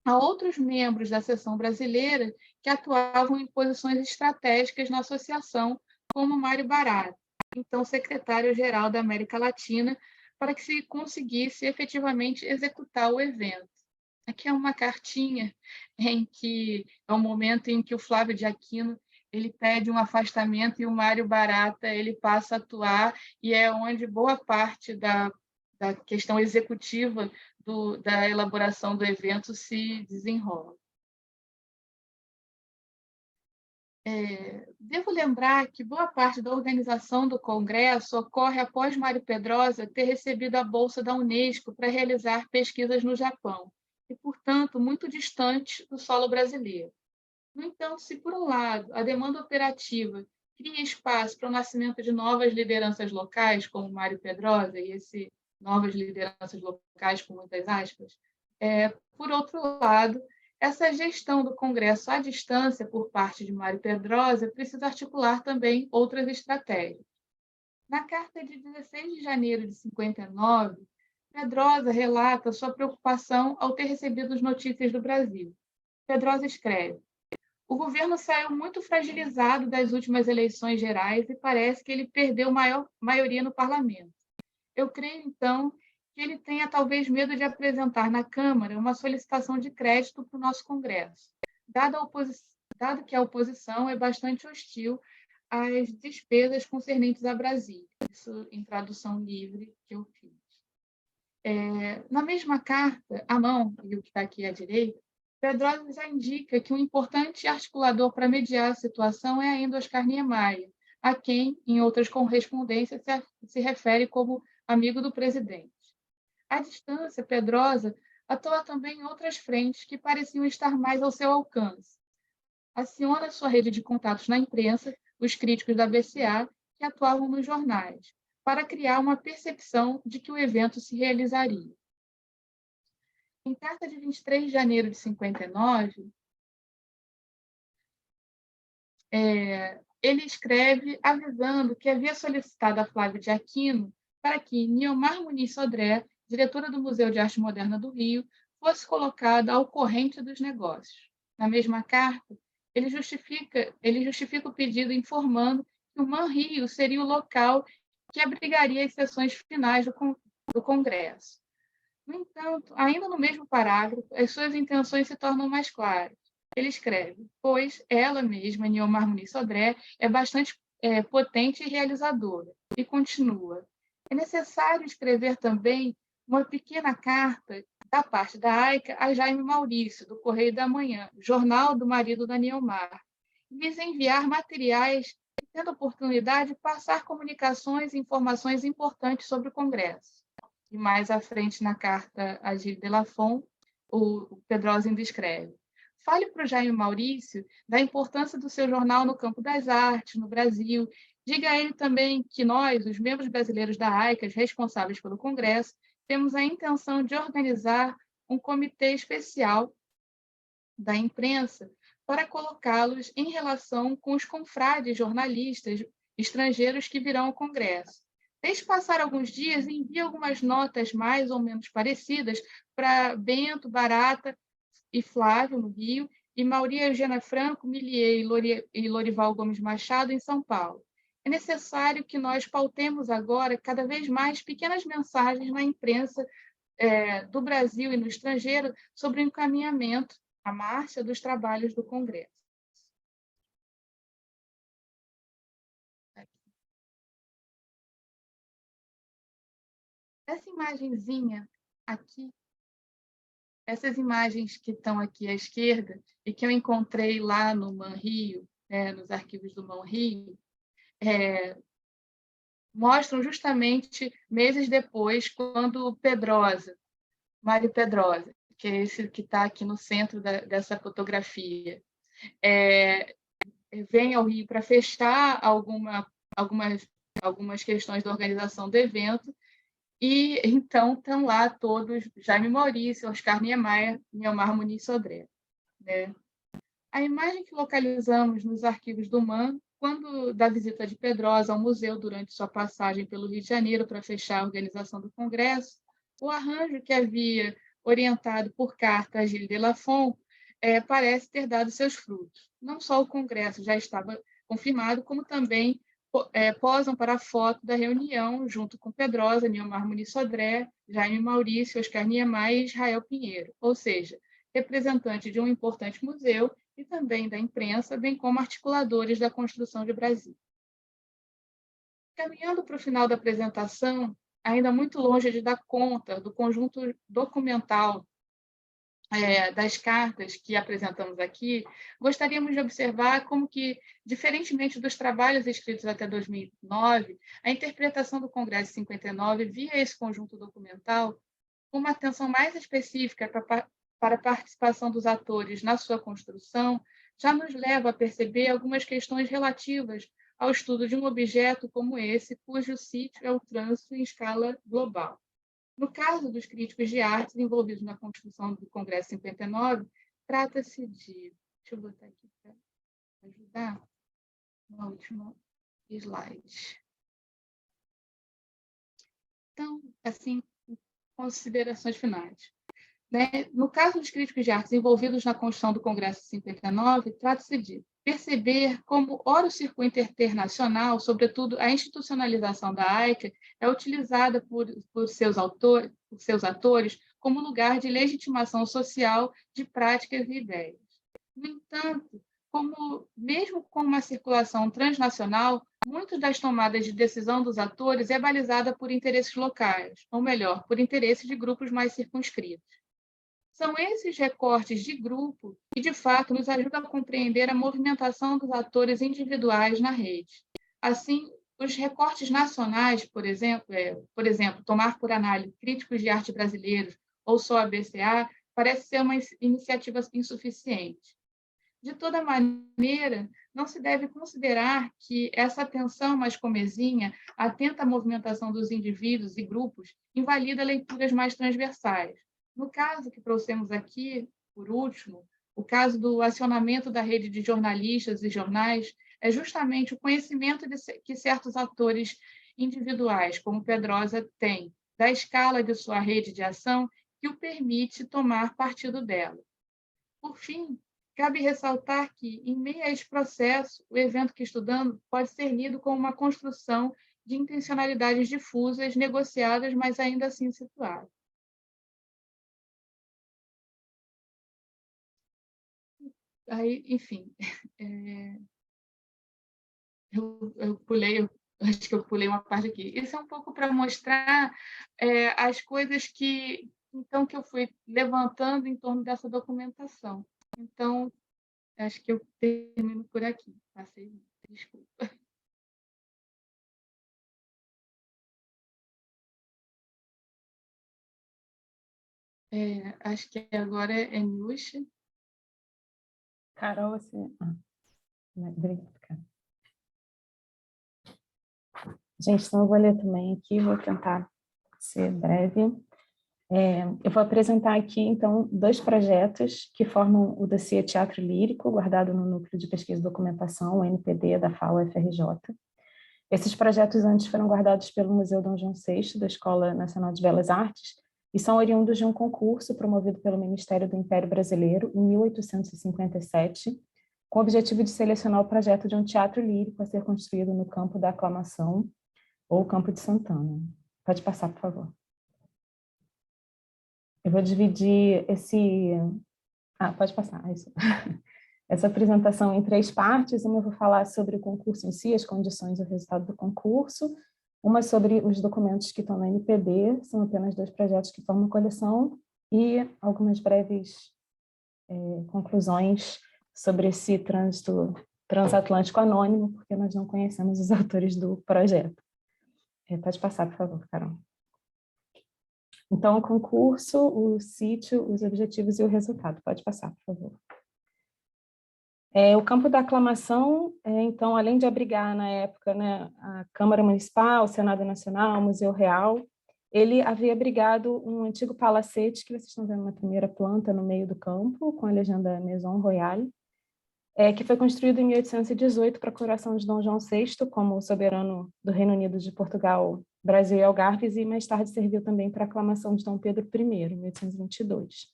a outros membros da seção brasileira que atuavam em posições estratégicas na associação, como Mário Barata, então secretário-geral da América Latina, para que se conseguisse efetivamente executar o evento. Aqui é uma cartinha em que é o momento em que o Flávio de Aquino ele pede um afastamento e o Mário Barata ele passa a atuar, e é onde boa parte da questão executiva da elaboração do evento se desenrola. Devo lembrar que boa parte da organização do Congresso ocorre após Mário Pedrosa ter recebido a bolsa da Unesco para realizar pesquisas no Japão, e, portanto, muito distante do solo brasileiro. No entanto, se, por um lado, a demanda operativa cria espaço para o nascimento de novas lideranças locais, como Mário Pedrosa, e esse novas lideranças locais, com muitas aspas, por outro lado, essa gestão do Congresso à distância por parte de Mário Pedrosa precisa articular também outras estratégias. Na carta de 16 de janeiro de 59, Pedrosa relata sua preocupação ao ter recebido as notícias do Brasil. Pedrosa escreve: o governo saiu muito fragilizado das últimas eleições gerais e parece que ele perdeu maioria no parlamento. Eu creio, então, que ele tenha talvez medo de apresentar na Câmara uma solicitação de crédito para o nosso Congresso, dado que a oposição é bastante hostil às despesas concernentes a Brasília. Isso em tradução livre que eu fiz. Na mesma carta, à mão, e o que está aqui à direita, Pedrosa já indica que um importante articulador para mediar a situação é ainda Oscar Niemeyer, a quem, em outras correspondências, se refere como amigo do presidente. À distância, Pedrosa atua também em outras frentes que pareciam estar mais ao seu alcance. Aciona sua rede de contatos na imprensa, os críticos da BCA, que atuavam nos jornais, para criar uma percepção de que o evento se realizaria. Em carta de 23 de janeiro de 59, ele escreve avisando que havia solicitado a Flávio de Aquino para que Niomar Muniz Sodré, diretora do Museu de Arte Moderna do Rio, fosse colocada ao corrente dos negócios. Na mesma carta, ele justifica o pedido informando que o MAN-Rio seria o local que abrigaria as sessões finais do Congresso. No entanto, ainda no mesmo parágrafo, as suas intenções se tornam mais claras. Ele escreve, pois ela mesma, Niomar Muniz Sodré, é bastante potente e realizadora. E continua, é necessário escrever também uma pequena carta da parte da AICA a Jaime Maurício, do Correio da Manhã, jornal do marido da Niomar, e lhes enviar materiais e, tendo oportunidade, passar comunicações e informações importantes sobre o Congresso. E mais à frente, na carta a Gilles Delafont, o Pedrosa ainda escreve, fale para o Jaime Maurício da importância do seu jornal no campo das artes, no Brasil. Diga a ele também que nós, os membros brasileiros da AICA, responsáveis pelo Congresso, temos a intenção de organizar um comitê especial da imprensa para colocá-los em relação com os confrades jornalistas estrangeiros que virão ao Congresso. Deixe passar alguns dias e envie algumas notas mais ou menos parecidas para Bento, Barata e Flávio, no Rio, e Maria Eugênia Franco, Millier e Lorival Gomes Machado, em São Paulo. É necessário que nós pautemos agora cada vez mais pequenas mensagens na imprensa do Brasil e no estrangeiro sobre o encaminhamento, a marcha dos trabalhos do Congresso. Essa imagenzinha aqui, essas imagens que estão aqui à esquerda e que eu encontrei lá no MAN-Rio, nos arquivos do MAN-Rio, mostram justamente meses depois, quando Pedrosa, Mário Pedrosa, que é esse que está aqui no centro dessa fotografia, vem ao Rio para fechar algumas questões da organização do evento, e então estão lá todos, Jaime Maurício, Oscar Niemeyer, Niomar Muniz Sodré. Né? A imagem que localizamos nos arquivos do MAN, quando da visita de Pedrosa ao museu durante sua passagem pelo Rio de Janeiro para fechar a organização do Congresso, o arranjo que havia orientado por carta a Gilles Delafont parece ter dado seus frutos. Não só o Congresso já estava confirmado, como também posam para a foto da reunião, junto com Pedrosa, Niomar Muniz Sodré, Jaime Maurício, Oscar Niemeyer e Israel Pinheiro, ou seja, representantes de um importante museu e também da imprensa, bem como articuladores da construção de Brasília. Caminhando para o final da apresentação, ainda muito longe de dar conta do conjunto documental das cartas que apresentamos aqui, gostaríamos de observar como que, diferentemente dos trabalhos escritos até 2009, a interpretação do Congresso 59 via esse conjunto documental com uma atenção mais específica para a participação dos atores na sua construção, já nos leva a perceber algumas questões relativas ao estudo de um objeto como esse, cujo sítio é o trânsito em escala global. No caso dos críticos de artes envolvidos na construção do Congresso 59, trata-se de... Deixa eu botar aqui para ajudar no último slide. Então, assim, considerações finais. No caso dos críticos de artes envolvidos na construção do Congresso 59, trata-se de perceber como, ora, o circuito internacional, sobretudo a institucionalização da AICA, é utilizada por seus atores como lugar de legitimação social de práticas e ideias. No entanto, mesmo com uma circulação transnacional, muitas das tomadas de decisão dos atores é balizada por interesses locais, ou melhor, por interesses de grupos mais circunscritos. São esses recortes de grupo que, de fato, nos ajudam a compreender a movimentação dos atores individuais na rede. Assim, os recortes nacionais, por exemplo, tomar por análise críticos de arte brasileiros ou só a BCA, parece ser uma iniciativa insuficiente. De toda maneira, não se deve considerar que essa atenção mais comezinha, atenta à movimentação dos indivíduos e grupos, invalida leituras mais transversais. No caso que trouxemos aqui, por último, o caso do acionamento da rede de jornalistas e jornais é justamente o conhecimento que certos atores individuais, como Pedrosa, têm da escala de sua rede de ação que o permite tomar partido dela. Por fim, cabe ressaltar que, em meio a esse processo, o evento que estudamos pode ser lido como uma construção de intencionalidades difusas, negociadas, mas ainda assim situadas. Aí, enfim, acho que eu pulei uma parte aqui. Isso é um pouco para mostrar as coisas que eu fui levantando em torno dessa documentação. Então, acho que eu termino por aqui. Passei, desculpa. Acho que agora é Nilce. Carol, você... Obrigada, Carol. Gente, então eu vou ler também aqui, vou tentar ser breve. Eu vou apresentar aqui, então, 2 projetos que formam o dossiê Teatro Lírico, guardado no Núcleo de Pesquisa e Documentação, o NPD, da FAO-FRJ. Esses projetos antes foram guardados pelo Museu Dom João VI, da Escola Nacional de Belas Artes, e são oriundos de um concurso promovido pelo Ministério do Império Brasileiro em 1857, com o objetivo de selecionar o projeto de um teatro lírico a ser construído no campo da aclamação, ou Campo de Santana. Pode passar, por favor. Eu vou dividir pode passar, isso. Essa apresentação em 3 partes. Uma eu vou falar sobre o concurso em si, as condições e o resultado do concurso. Uma sobre os documentos que estão no NPD, são apenas 2 projetos que formam a coleção, e algumas breves conclusões sobre esse trânsito transatlântico anônimo, porque nós não conhecemos os autores do projeto. Pode passar, por favor, Carol. Então, o concurso, o sítio, os objetivos e o resultado. Pode passar, por favor. O campo da aclamação, então, além de abrigar, na época, né, a Câmara Municipal, o Senado Nacional, o Museu Real, ele havia abrigado um antigo palacete, que vocês estão vendo na primeira planta, no meio do campo, com a legenda Maison Royale, que foi construído em 1818 para a coroação de Dom João VI, como soberano do Reino Unido, de Portugal, Brasil e Algarves, e mais tarde serviu também para a aclamação de Dom Pedro I, em 1822.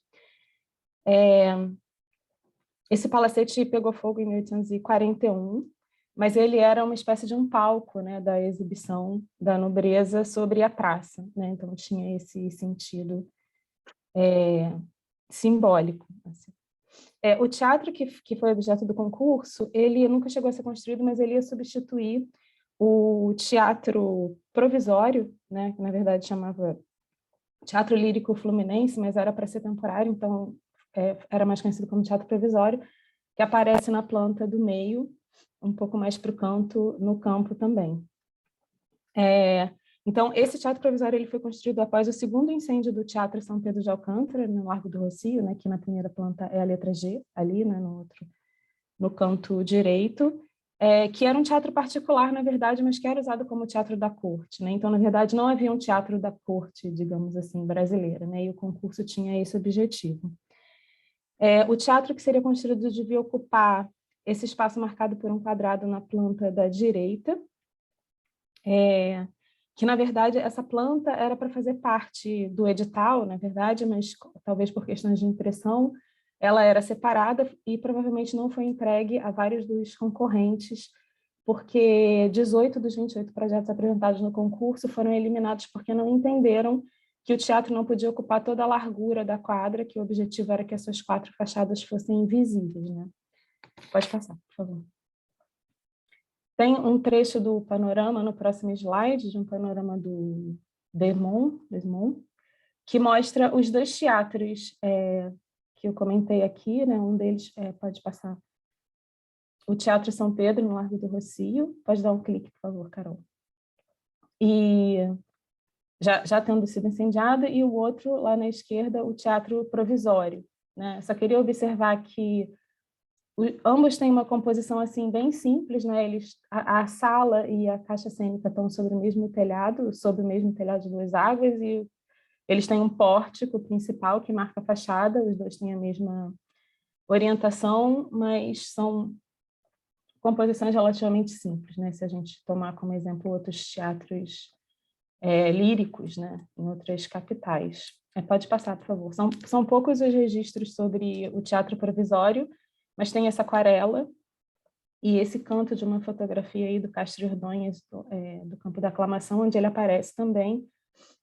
Esse palacete pegou fogo em 1841, mas ele era uma espécie de um palco, né, da exibição da nobreza sobre a praça, né? Então tinha esse sentido simbólico. Assim. O teatro que foi objeto do concurso, ele nunca chegou a ser construído, mas ele ia substituir o teatro provisório, né, que na verdade chamava Teatro Lírico Fluminense, mas era para ser temporário, então era mais conhecido como teatro provisório, que aparece na planta do meio, um pouco mais para o canto, no campo também. Então, esse teatro provisório ele foi construído após o segundo incêndio do Teatro São Pedro de Alcântara, no Largo do Rocio, né, que na primeira planta é a letra G, ali, né, no canto direito, que era um teatro particular, na verdade, mas que era usado como teatro da corte, né? Então, na verdade, não havia um teatro da corte, digamos assim, brasileira, né? E o concurso tinha esse objetivo. O teatro que seria construído devia ocupar esse espaço marcado por um quadrado na planta da direita, que, na verdade, essa planta era para fazer parte do edital, na verdade, mas talvez por questões de impressão, ela era separada e provavelmente não foi entregue a vários dos concorrentes, porque 18 dos 28 projetos apresentados no concurso foram eliminados porque não entenderam que o teatro não podia ocupar toda a largura da quadra, que o objetivo era que essas 4 fachadas fossem invisíveis, né? Pode passar, por favor. Tem um trecho do panorama no próximo slide, de um panorama do Desmond, que mostra os 2 teatros que eu comentei aqui, né? Um deles, pode passar, o Teatro São Pedro, no Largo do Rocio. Pode dar um clique, por favor, Carol. E já tendo sido incendiado, e o outro, lá na esquerda, o Teatro Provisório, né? Só queria observar que ambos têm uma composição assim bem simples, né? A sala e a caixa cênica estão sobre o mesmo telhado, de 2 águas, e eles têm um pórtico principal que marca a fachada, os 2 têm a mesma orientação, mas são composições relativamente simples, né? Se a gente tomar como exemplo outros teatros líricos, né? Em outras capitais. Pode passar, por favor. São poucos os registros sobre o teatro provisório, mas tem essa aquarela e esse canto de uma fotografia aí do Castro Ordonhas, do Campo da Aclamação, onde ele aparece também,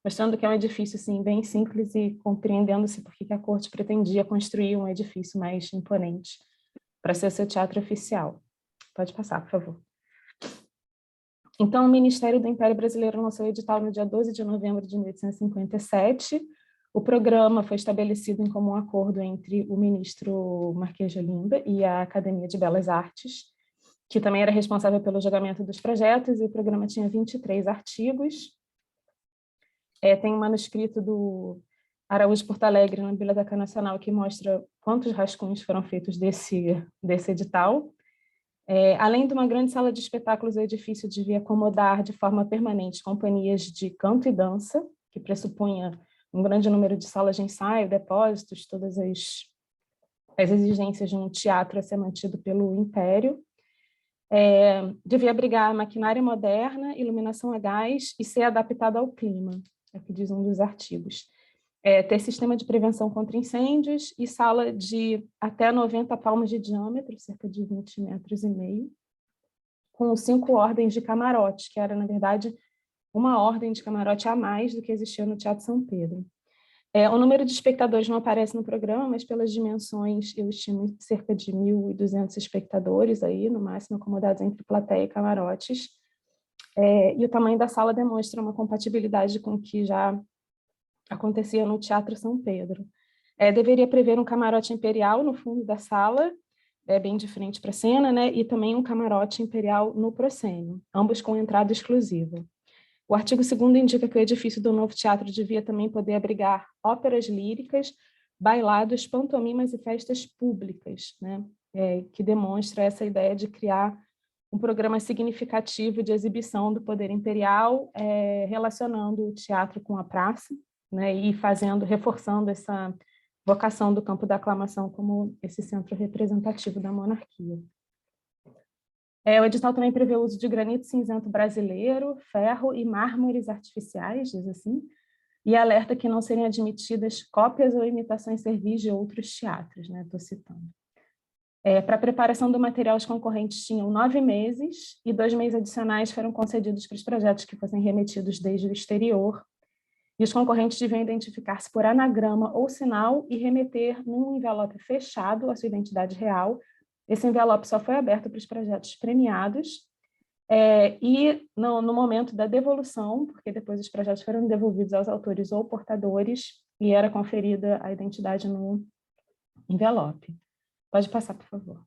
mostrando que é um edifício assim, bem simples e compreendendo-se por que a corte pretendia construir um edifício mais imponente para ser seu teatro oficial. Pode passar, por favor. Então, o Ministério do Império Brasileiro lançou o edital no dia 12 de novembro de 1857. O programa foi estabelecido em comum acordo entre o ministro Marquês de Olinda e a Academia de Belas Artes, que também era responsável pelo julgamento dos projetos, e o programa tinha 23 artigos. Tem um manuscrito do Araújo Porto Alegre na Biblioteca Nacional que mostra quantos rascunhos foram feitos desse edital. Além de uma grande sala de espetáculos, o edifício devia acomodar de forma permanente companhias de canto e dança, que pressupunha um grande número de salas de ensaio, depósitos, todas as exigências de um teatro a ser mantido pelo Império. Devia abrigar maquinária moderna, iluminação a gás e ser adaptado ao clima, é o que diz um dos artigos. Ter sistema de prevenção contra incêndios e sala de até 90 palmos de diâmetro, cerca de 20 metros e meio, com 5 ordens de camarote, que era, na verdade, uma ordem de camarote a mais do que existia no Teatro São Pedro. O número de espectadores não aparece no programa, mas pelas dimensões eu estimo cerca de 1.200 espectadores, aí, no máximo acomodados entre plateia e camarotes. E o tamanho da sala demonstra uma compatibilidade com o que já acontecia no Teatro São Pedro. Deveria prever um camarote imperial no fundo da sala, bem de frente para a cena, né? E também um camarote imperial no proscênio, ambos com entrada exclusiva. O artigo 2º indica que o edifício do novo teatro devia também poder abrigar óperas líricas, bailados, pantomimas e festas públicas, né? Que demonstra essa ideia de criar um programa significativo de exibição do poder imperial, relacionando o teatro com a praça, né? E reforçando essa vocação do campo da aclamação como esse centro representativo da monarquia. O edital também prevê o uso de granito cinzento brasileiro, ferro e mármores artificiais, diz assim, e alerta que não seriam admitidas cópias ou imitações servis de outros teatros, né? Estou citando. Para a preparação do material, os concorrentes tinham 9 meses e 2 meses adicionais foram concedidos para os projetos que fossem remetidos desde o exterior, e os concorrentes deviam identificar-se por anagrama ou sinal e remeter num envelope fechado a sua identidade real. Esse envelope só foi aberto para os projetos premiados, e no momento da devolução, porque depois os projetos foram devolvidos aos autores ou portadores, e era conferida a identidade no envelope. Pode passar, por favor.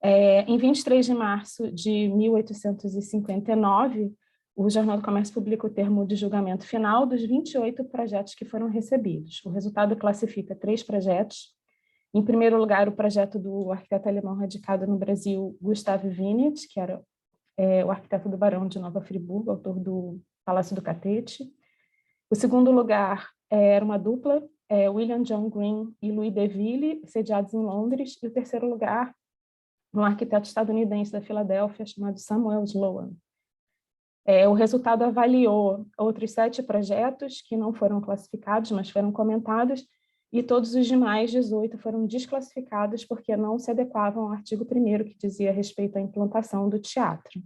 Em 23 de março de 1859, o Jornal do Comércio publica o termo de julgamento final dos 28 projetos que foram recebidos. O resultado classifica 3 projetos. Em primeiro lugar, o projeto do arquiteto alemão radicado no Brasil, Gustav Wienet, que era o arquiteto do Barão de Nova Friburgo, autor do Palácio do Catete. O segundo lugar era uma dupla, William John Green e Louis Deville, sediados em Londres. E o terceiro lugar, um arquiteto estadunidense da Filadélfia, chamado Samuel Sloan. O resultado avaliou outros 7 projetos que não foram classificados, mas foram comentados, e todos os demais 18 foram desclassificados porque não se adequavam ao artigo 1º, que dizia respeito à implantação do teatro.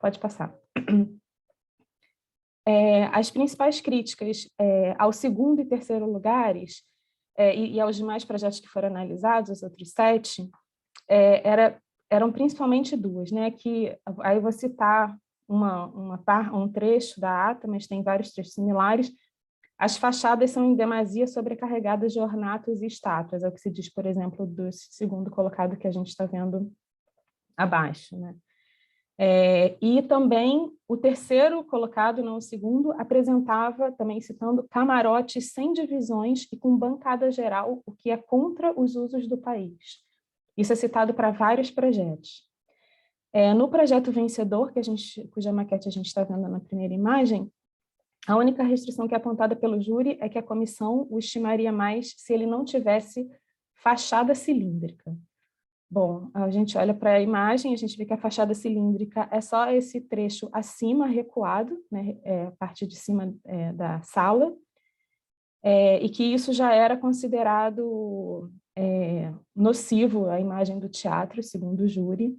Pode passar. As principais críticas ao segundo e terceiro lugares, e aos demais projetos que foram analisados, os outros 7, eram principalmente 2, né? Que aí eu vou citar um trecho da ata, mas tem vários trechos similares. As fachadas são em demasia sobrecarregadas de ornatos e estátuas, é o que se diz, por exemplo, do segundo colocado que a gente está vendo abaixo, né? E também o terceiro colocado, não o segundo, apresentava, também citando, camarotes sem divisões e com bancada geral, o que é contra os usos do país. Isso é citado para vários projetos. No projeto vencedor, cuja maquete a gente está vendo na primeira imagem, a única restrição que é apontada pelo júri é que a comissão o estimaria mais se ele não tivesse fachada cilíndrica. Bom, a gente olha para a imagem, a gente vê que a fachada cilíndrica é só esse trecho acima, recuado, né, a parte de cima da sala, e que isso já era considerado nocivo à imagem do teatro, segundo o júri,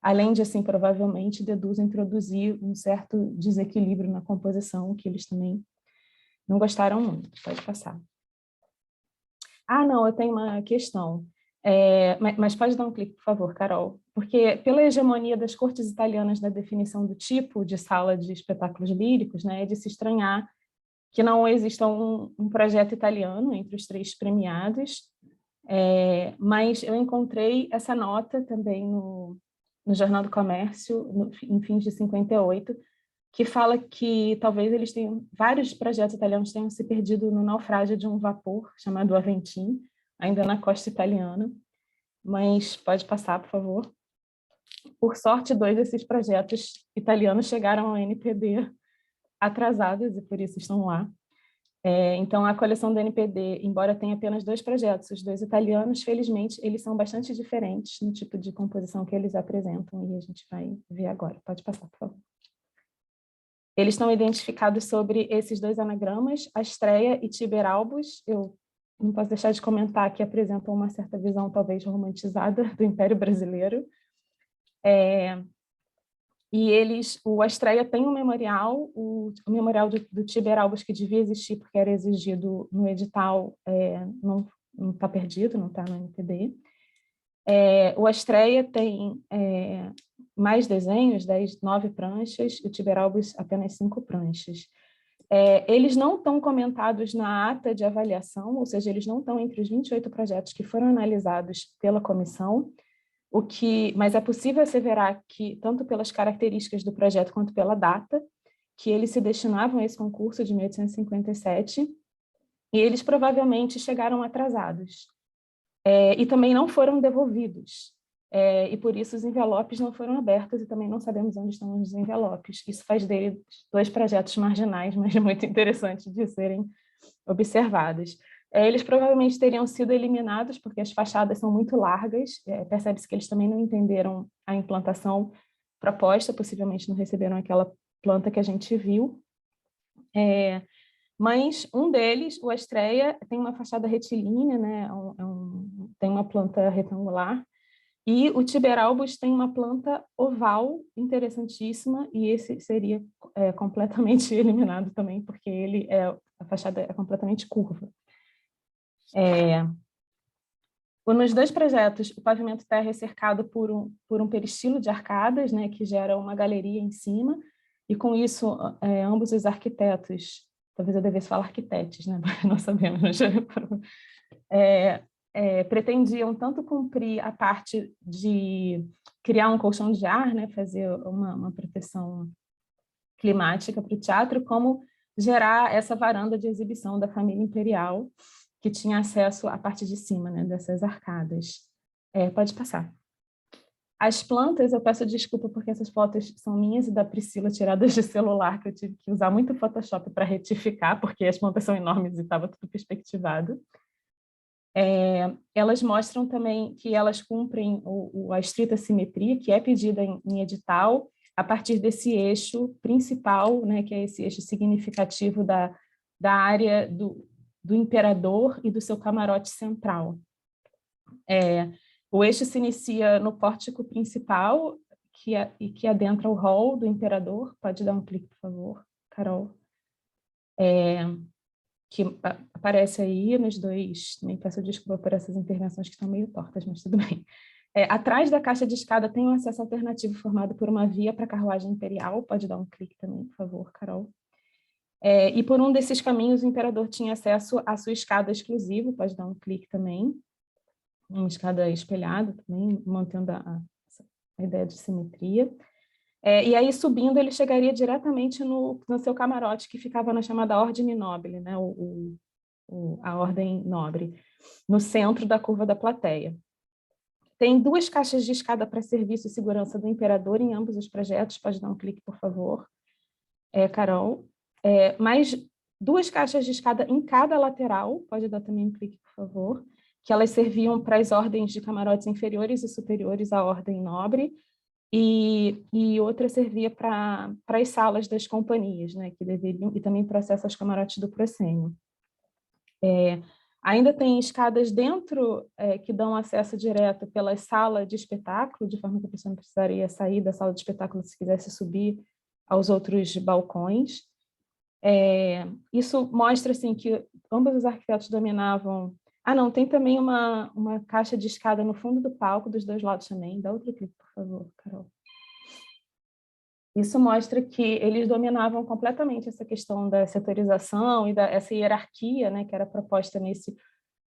além de, assim, provavelmente introduzir um certo desequilíbrio na composição, que eles também não gostaram muito. Pode passar. Ah, não, eu tenho uma questão. Mas pode dar um clique, por favor, Carol. Porque pela hegemonia das cortes italianas na definição do tipo de sala de espetáculos líricos, né, é de se estranhar que não exista um projeto italiano entre os 3 premiados, mas eu encontrei essa nota também no Jornal do Comércio, em fins de 58, que fala que talvez vários projetos italianos tenham se perdido no naufrágio de um vapor chamado Aventim, ainda na costa italiana, mas pode passar, por favor. Por sorte, 2 desses projetos italianos chegaram ao NPD atrasados e por isso estão lá. Então, a coleção do NPD, embora tenha apenas 2 projetos, os 2 italianos, felizmente, eles são bastante diferentes no tipo de composição que eles apresentam, e a gente vai ver agora. Pode passar, por favor. Eles estão identificados sobre esses 2 anagramas, Astreia e Tiber Albus. Eu não posso deixar de comentar que apresentam uma certa visão, talvez, romantizada do Império Brasileiro. E o Astreia tem um memorial, o memorial do Tiber Albus, que devia existir porque era exigido no edital, não está perdido, não está no NPD. O Astreia tem mais desenhos, 9 pranchas, e o Tiber Albus apenas 5 pranchas. Eles não estão comentados na ata de avaliação, ou seja, eles não estão entre os 28 projetos que foram analisados pela comissão, mas é possível asseverar que, tanto pelas características do projeto quanto pela data, que eles se destinavam a esse concurso de 1857, e eles provavelmente chegaram atrasados. E também não foram devolvidos. E por isso os envelopes não foram abertos e também não sabemos onde estão os envelopes. Isso faz dele 2 projetos marginais, mas muito interessantes de serem observados. Eles provavelmente teriam sido eliminados porque as fachadas são muito largas, percebe-se que eles também não entenderam a implantação proposta, possivelmente não receberam aquela planta que a gente viu. Mas um deles, o Astreia, tem uma fachada retilínea, né? Tem uma planta retangular, e o Tiber Albus tem uma planta oval interessantíssima, e esse seria completamente eliminado também, porque a fachada é completamente curva. Nos 2 projetos, o pavimento terra é cercado por um peristilo de arcadas, né, que gera uma galeria em cima, e com isso, ambos os arquitetos, talvez eu devesse falar arquitetos, né? Não sabemos, pretendiam tanto cumprir a parte de criar um colchão de ar, né, fazer uma proteção climática para o teatro, como gerar essa varanda de exibição da família imperial, que tinha acesso à parte de cima, né, dessas arcadas. Pode passar. As plantas, eu peço desculpa porque essas fotos são minhas e da Priscila, tiradas de celular, que eu tive que usar muito Photoshop para retificar, porque as plantas são enormes e estava tudo perspectivado. Elas mostram também que elas cumprem a estrita simetria, que é pedida em edital, a partir desse eixo principal, né, que é esse eixo significativo da área do imperador e do seu camarote central. O eixo se inicia no pórtico principal, que adentra o hall do imperador. Pode dar um clique, por favor, Carol. Que aparece aí nos 2, também peço desculpa por essas intervenções que estão meio tortas, mas tudo bem. Atrás da caixa de escada tem um acesso alternativo formado por uma via para carruagem imperial. Pode dar um clique também, por favor, Carol. E por um desses caminhos, o imperador tinha acesso à sua escada exclusiva. Pode dar um clique também. Uma escada espelhada também, mantendo a ideia de simetria. E aí, subindo, ele chegaria diretamente no seu camarote, que ficava na chamada Ordine Nobile, né? A Ordem Nobre, no centro da curva da plateia. Tem 2 caixas de escada para serviço e segurança do imperador em ambos os projetos. Pode dar um clique, por favor, Carol. Mais 2 caixas de escada em cada lateral. Pode dar também um clique, por favor. Que elas serviam para as ordens de camarotes inferiores e superiores à Ordem Nobre. E outra servia para as salas das companhias, né, que deveriam, e também para acesso aos camarotes do proscênio. Ainda tem escadas dentro que dão acesso direto pela sala de espetáculo, de forma que a pessoa não precisaria sair da sala de espetáculo se quisesse subir aos outros balcões. Isso mostra assim, que ambos os arquitetos dominavam... não, tem também uma caixa de escada no fundo do palco, dos dois lados também. Dá outro clique, por favor, Carol. Isso mostra que eles dominavam completamente essa questão da setorização e essa hierarquia, né, que era proposta nesse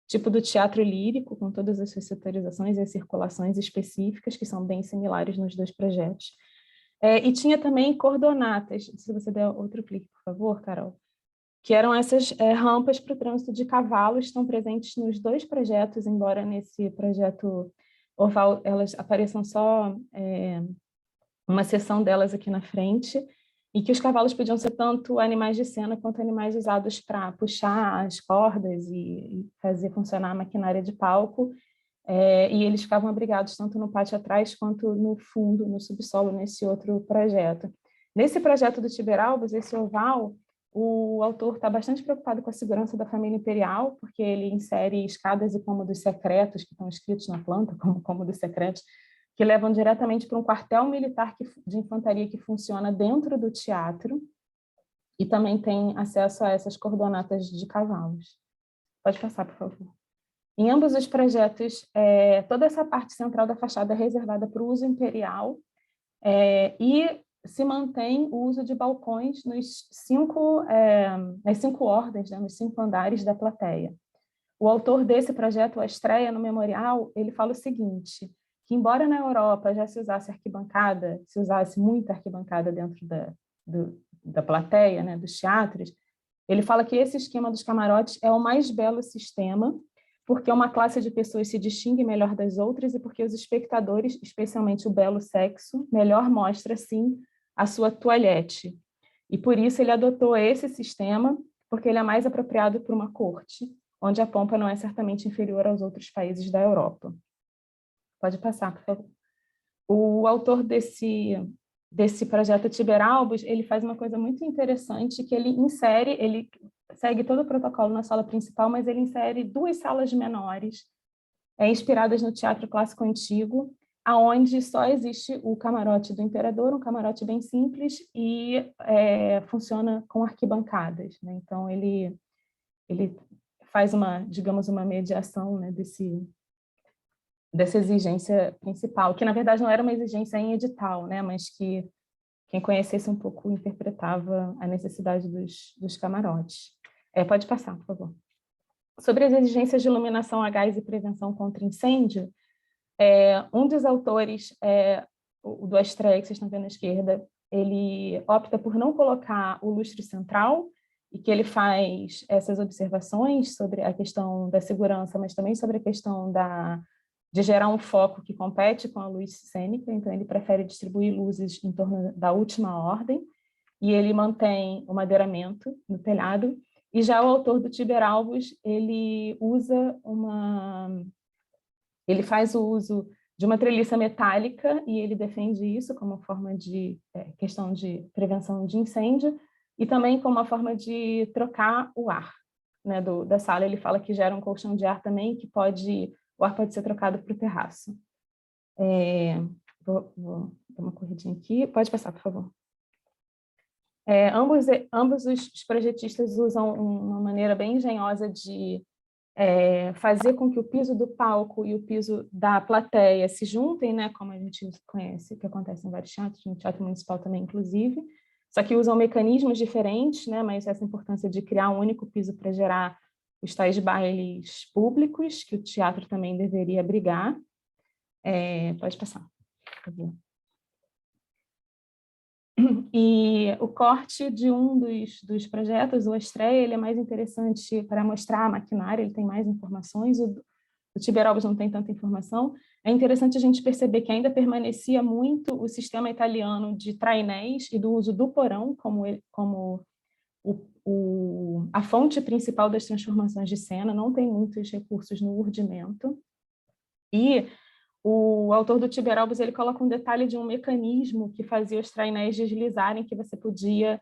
tipo do teatro lírico, com todas as suas setorizações e as circulações específicas, que são bem similares nos dois projetos. E tinha também cordonatas, se você der outro clique, por favor, Carol, que eram essas rampas para o trânsito de cavalos, estão presentes nos dois projetos, embora nesse projeto oval elas apareçam só uma seção delas aqui na frente, e que os cavalos podiam ser tanto animais de cena quanto animais usados para puxar as cordas e fazer funcionar a maquinária de palco, e eles ficavam abrigados tanto no pátio atrás quanto no fundo, no subsolo, nesse outro projeto. Nesse projeto do Tiberalbos, esse oval, o autor está bastante preocupado com a segurança da família imperial, porque ele insere escadas e cômodos secretos, que estão escritos na planta como cômodos secretos, que levam diretamente para um quartel militar de infantaria que funciona dentro do teatro, e também tem acesso a essas cordonatas de cavalos. Pode passar, por favor. Em ambos os projetos, toda essa parte central da fachada é reservada para o uso imperial, e se mantém o uso de balcões nas 5 ordens, né, nos 5 andares da plateia. O autor desse projeto, A Estreia no Memorial, ele fala o seguinte, que embora na Europa já se usasse arquibancada, se usasse muita arquibancada dentro da plateia, né, dos teatros, ele fala que esse esquema dos camarotes é o mais belo sistema, porque uma classe de pessoas se distingue melhor das outras e porque os espectadores, especialmente o belo sexo, melhor mostra, sim, a sua toalhete. E por isso ele adotou esse sistema, porque ele é mais apropriado para uma corte, onde a pompa não é certamente inferior aos outros países da Europa. Pode passar, por favor. O autor desse projeto Tiberalbos, ele faz uma coisa muito interessante, que ele segue todo o protocolo na sala principal, mas ele insere 2 salas menores, inspiradas no teatro clássico antigo, aonde só existe o camarote do imperador, um camarote bem simples, e funciona com arquibancadas, né? Então, ele faz digamos, uma mediação, né, dessa exigência principal, que na verdade não era uma exigência em edital, né, mas que quem conhecesse um pouco interpretava a necessidade dos camarotes. Pode passar, por favor. Sobre as exigências de iluminação a gás e prevenção contra incêndio, um dos autores, o do A Estreia, que vocês estão vendo à esquerda, ele opta por não colocar o lustre central, e que ele faz essas observações sobre a questão da segurança, mas também sobre a questão de gerar um foco que compete com a luz cênica, então ele prefere distribuir luzes em torno da última ordem, e ele mantém o madeiramento no telhado, e já o autor do Tiberalbos, ele faz o uso de uma treliça metálica, e ele defende isso como forma de questão de prevenção de incêndio, e também como uma forma de trocar o ar, né, da sala. Ele fala que gera um colchão de ar também, que o ar pode ser trocado para o terraço. Vou dar uma corridinha aqui. Pode passar, por favor. Ambos os projetistas usam uma maneira bem engenhosa de fazer com que o piso do palco e o piso da plateia se juntem, né, como a gente conhece, que acontece em vários teatros, no Teatro Municipal também, inclusive, só que usam mecanismos diferentes, né, mas essa importância de criar um único piso para gerar os tais bailes públicos, que o teatro também deveria abrigar. Pode passar, por favor. E o corte de um dos projetos, o A Estreia, ele é mais interessante para mostrar a maquinária, ele tem mais informações, o Tiberalbos não tem tanta informação. É interessante a gente perceber que ainda permanecia muito o sistema italiano de trainéis e do uso do porão como a fonte principal das transformações de cena, não tem muitos recursos no urdimento. E o autor do Tiberalbos, ele coloca um detalhe de um mecanismo que fazia os trainéis deslizarem, que você podia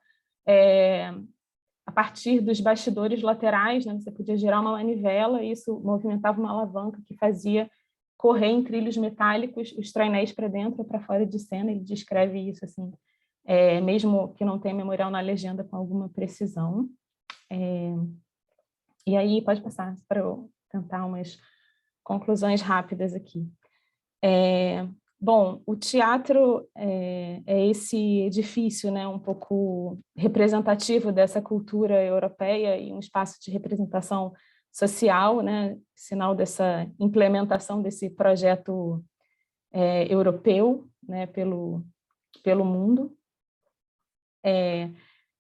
a partir dos bastidores laterais, né? Você podia girar uma manivela e isso movimentava uma alavanca que fazia correr em trilhos metálicos os trainéis para dentro ou para fora de cena. Ele descreve isso assim, mesmo que não tenha memorial na legenda, com alguma precisão. E aí, pode passar para eu tentar umas conclusões rápidas aqui. Bom, o teatro é esse edifício, né, um pouco representativo dessa cultura europeia e um espaço de representação social, né, sinal dessa implementação desse projeto europeu, né, pelo mundo.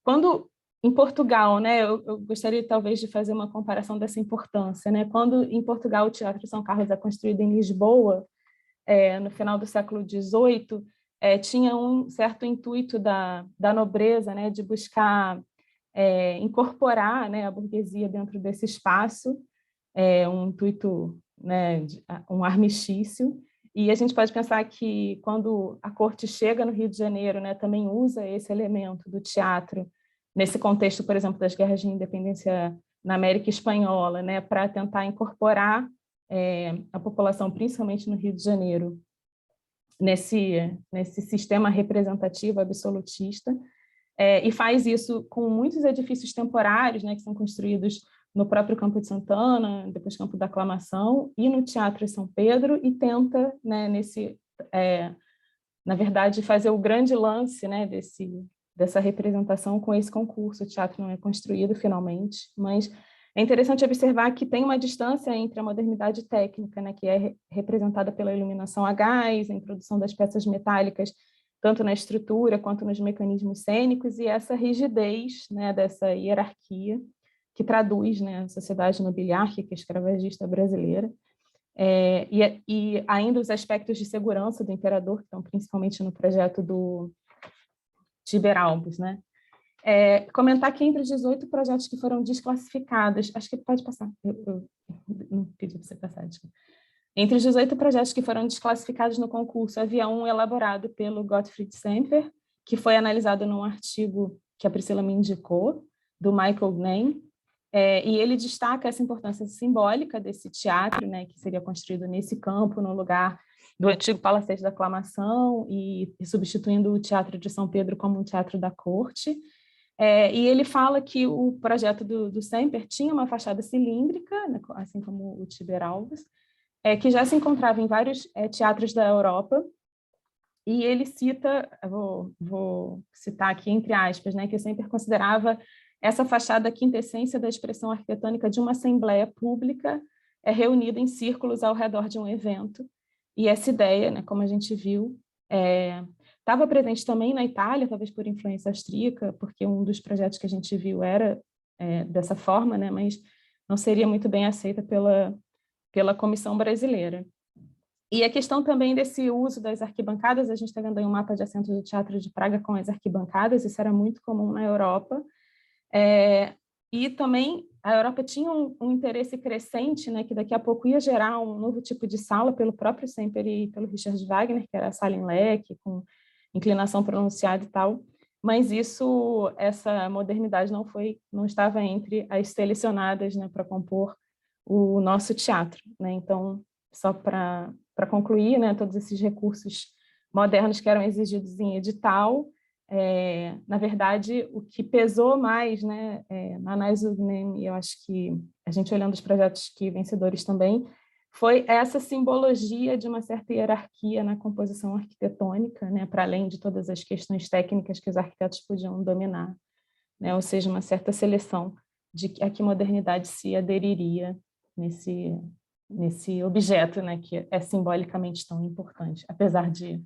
Quando em Portugal, né, eu gostaria talvez de fazer uma comparação dessa importância, né? Quando em Portugal o Teatro São Carlos é construído em Lisboa, no final do século XVIII, tinha um certo intuito da nobreza, né, de buscar incorporar, né, a burguesia dentro desse espaço, um intuito, né, um armistício. E a gente pode pensar que quando a corte chega no Rio de Janeiro, né, também usa esse elemento do teatro nesse contexto, por exemplo, das guerras de independência na América Espanhola, né, para tentar incorporar a população, principalmente no Rio de Janeiro, nesse sistema representativo absolutista, e faz isso com muitos edifícios temporários, né, que são construídos no próprio Campo de Santana, depois Campo da Aclamação, e no Teatro São Pedro, e tenta, né, na verdade, fazer o grande lance, né, dessa representação com esse concurso. O teatro não é construído finalmente, mas é interessante observar que tem uma distância entre a modernidade técnica, né, que é representada pela iluminação a gás, a introdução das peças metálicas, tanto na estrutura quanto nos mecanismos cênicos, e essa rigidez, né, dessa hierarquia que traduz, né, a sociedade nobiliárquica escravagista brasileira. E ainda os aspectos de segurança do imperador, que estão principalmente no projeto do Tiber Albus, né? Comentar que entre os 18 projetos que foram desclassificados, acho que pode passar, eu não pedi para você passar, desculpa. Entre os 18 projetos que foram desclassificados no concurso, havia um elaborado pelo Gottfried Semper, que foi analisado num artigo que a Priscila me indicou, do Michael Gneim, e ele destaca essa importância simbólica desse teatro, né, que seria construído nesse campo, no lugar do antigo Palacete da Aclamação, e substituindo o Teatro de São Pedro como um teatro da corte. E ele fala que o projeto do Semper tinha uma fachada cilíndrica, né, assim como o Tiber Albus, que já se encontrava em vários teatros da Europa, e ele cita, vou citar aqui entre aspas, né, que o Semper considerava essa fachada a quintessência da expressão arquitetônica de uma assembleia pública reunida em círculos ao redor de um evento. E essa ideia, né, como a gente viu, estava presente também na Itália, talvez por influência austríaca, porque um dos projetos que a gente viu era dessa forma, né, mas não seria muito bem aceita pela comissão brasileira. E a questão também desse uso das arquibancadas, a gente está vendo aí um mapa de assentos do Teatro de Praga com as arquibancadas, isso era muito comum na Europa, e também a Europa tinha um interesse crescente, né, que daqui a pouco ia gerar um novo tipo de sala pelo próprio Semper e pelo Richard Wagner, que era a sala em leque, com inclinação pronunciada e tal, mas essa modernidade não estava entre as selecionadas, né, para compor o nosso teatro, né? Então, só para concluir, né, todos esses recursos modernos que eram exigidos em edital, na verdade, o que pesou mais, né, na análise do GNEM, e eu acho que a gente olhando os projetos que vencedores também, foi essa simbologia de uma certa hierarquia na composição arquitetônica, né, para além de todas as questões técnicas que os arquitetos podiam dominar, né, ou seja, uma certa seleção de a que modernidade se aderiria nesse objeto, né, que é simbolicamente tão importante, apesar de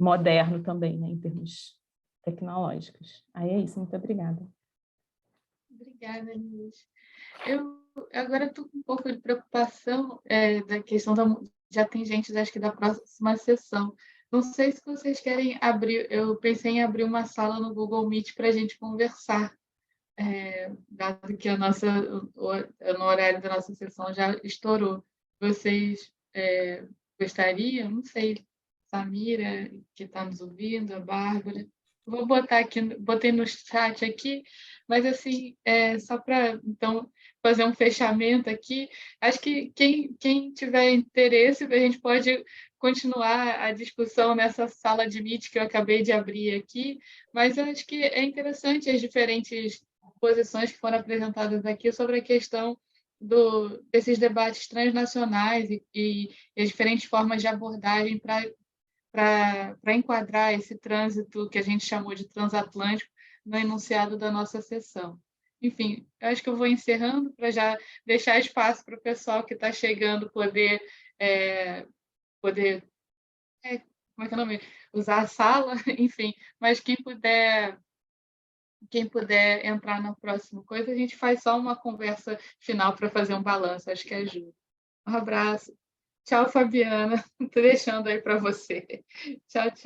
moderno também, né, em termos tecnológicos. Aí é isso, muito obrigada. Obrigada, Nilce. Eu agora estou com um pouco de preocupação da questão já tem gente, acho que da próxima sessão. Não sei se vocês querem abrir, eu pensei em abrir uma sala no Google Meet para a gente conversar, dado que no horário da nossa sessão já estourou. Vocês gostariam? Não sei, Samira, que está nos ouvindo, a Bárbara, vou botar aqui, botei no chat aqui, mas assim, só para então fazer um fechamento aqui, acho que quem tiver interesse, a gente pode continuar a discussão nessa sala de Meet que eu acabei de abrir aqui, mas eu acho que é interessante as diferentes posições que foram apresentadas aqui sobre a questão desses debates transnacionais e as diferentes formas de abordagem para enquadrar esse trânsito que a gente chamou de transatlântico no enunciado da nossa sessão. Enfim, eu acho que eu vou encerrando para já deixar espaço para o pessoal que está chegando poder, como é que é o nome? Usar a sala, enfim, mas quem puder entrar na próxima coisa, a gente faz só uma conversa final para fazer um balanço, acho que ajuda. Um abraço. Tchau, Fabiana. Estou deixando aí para você. Tchau, tchau.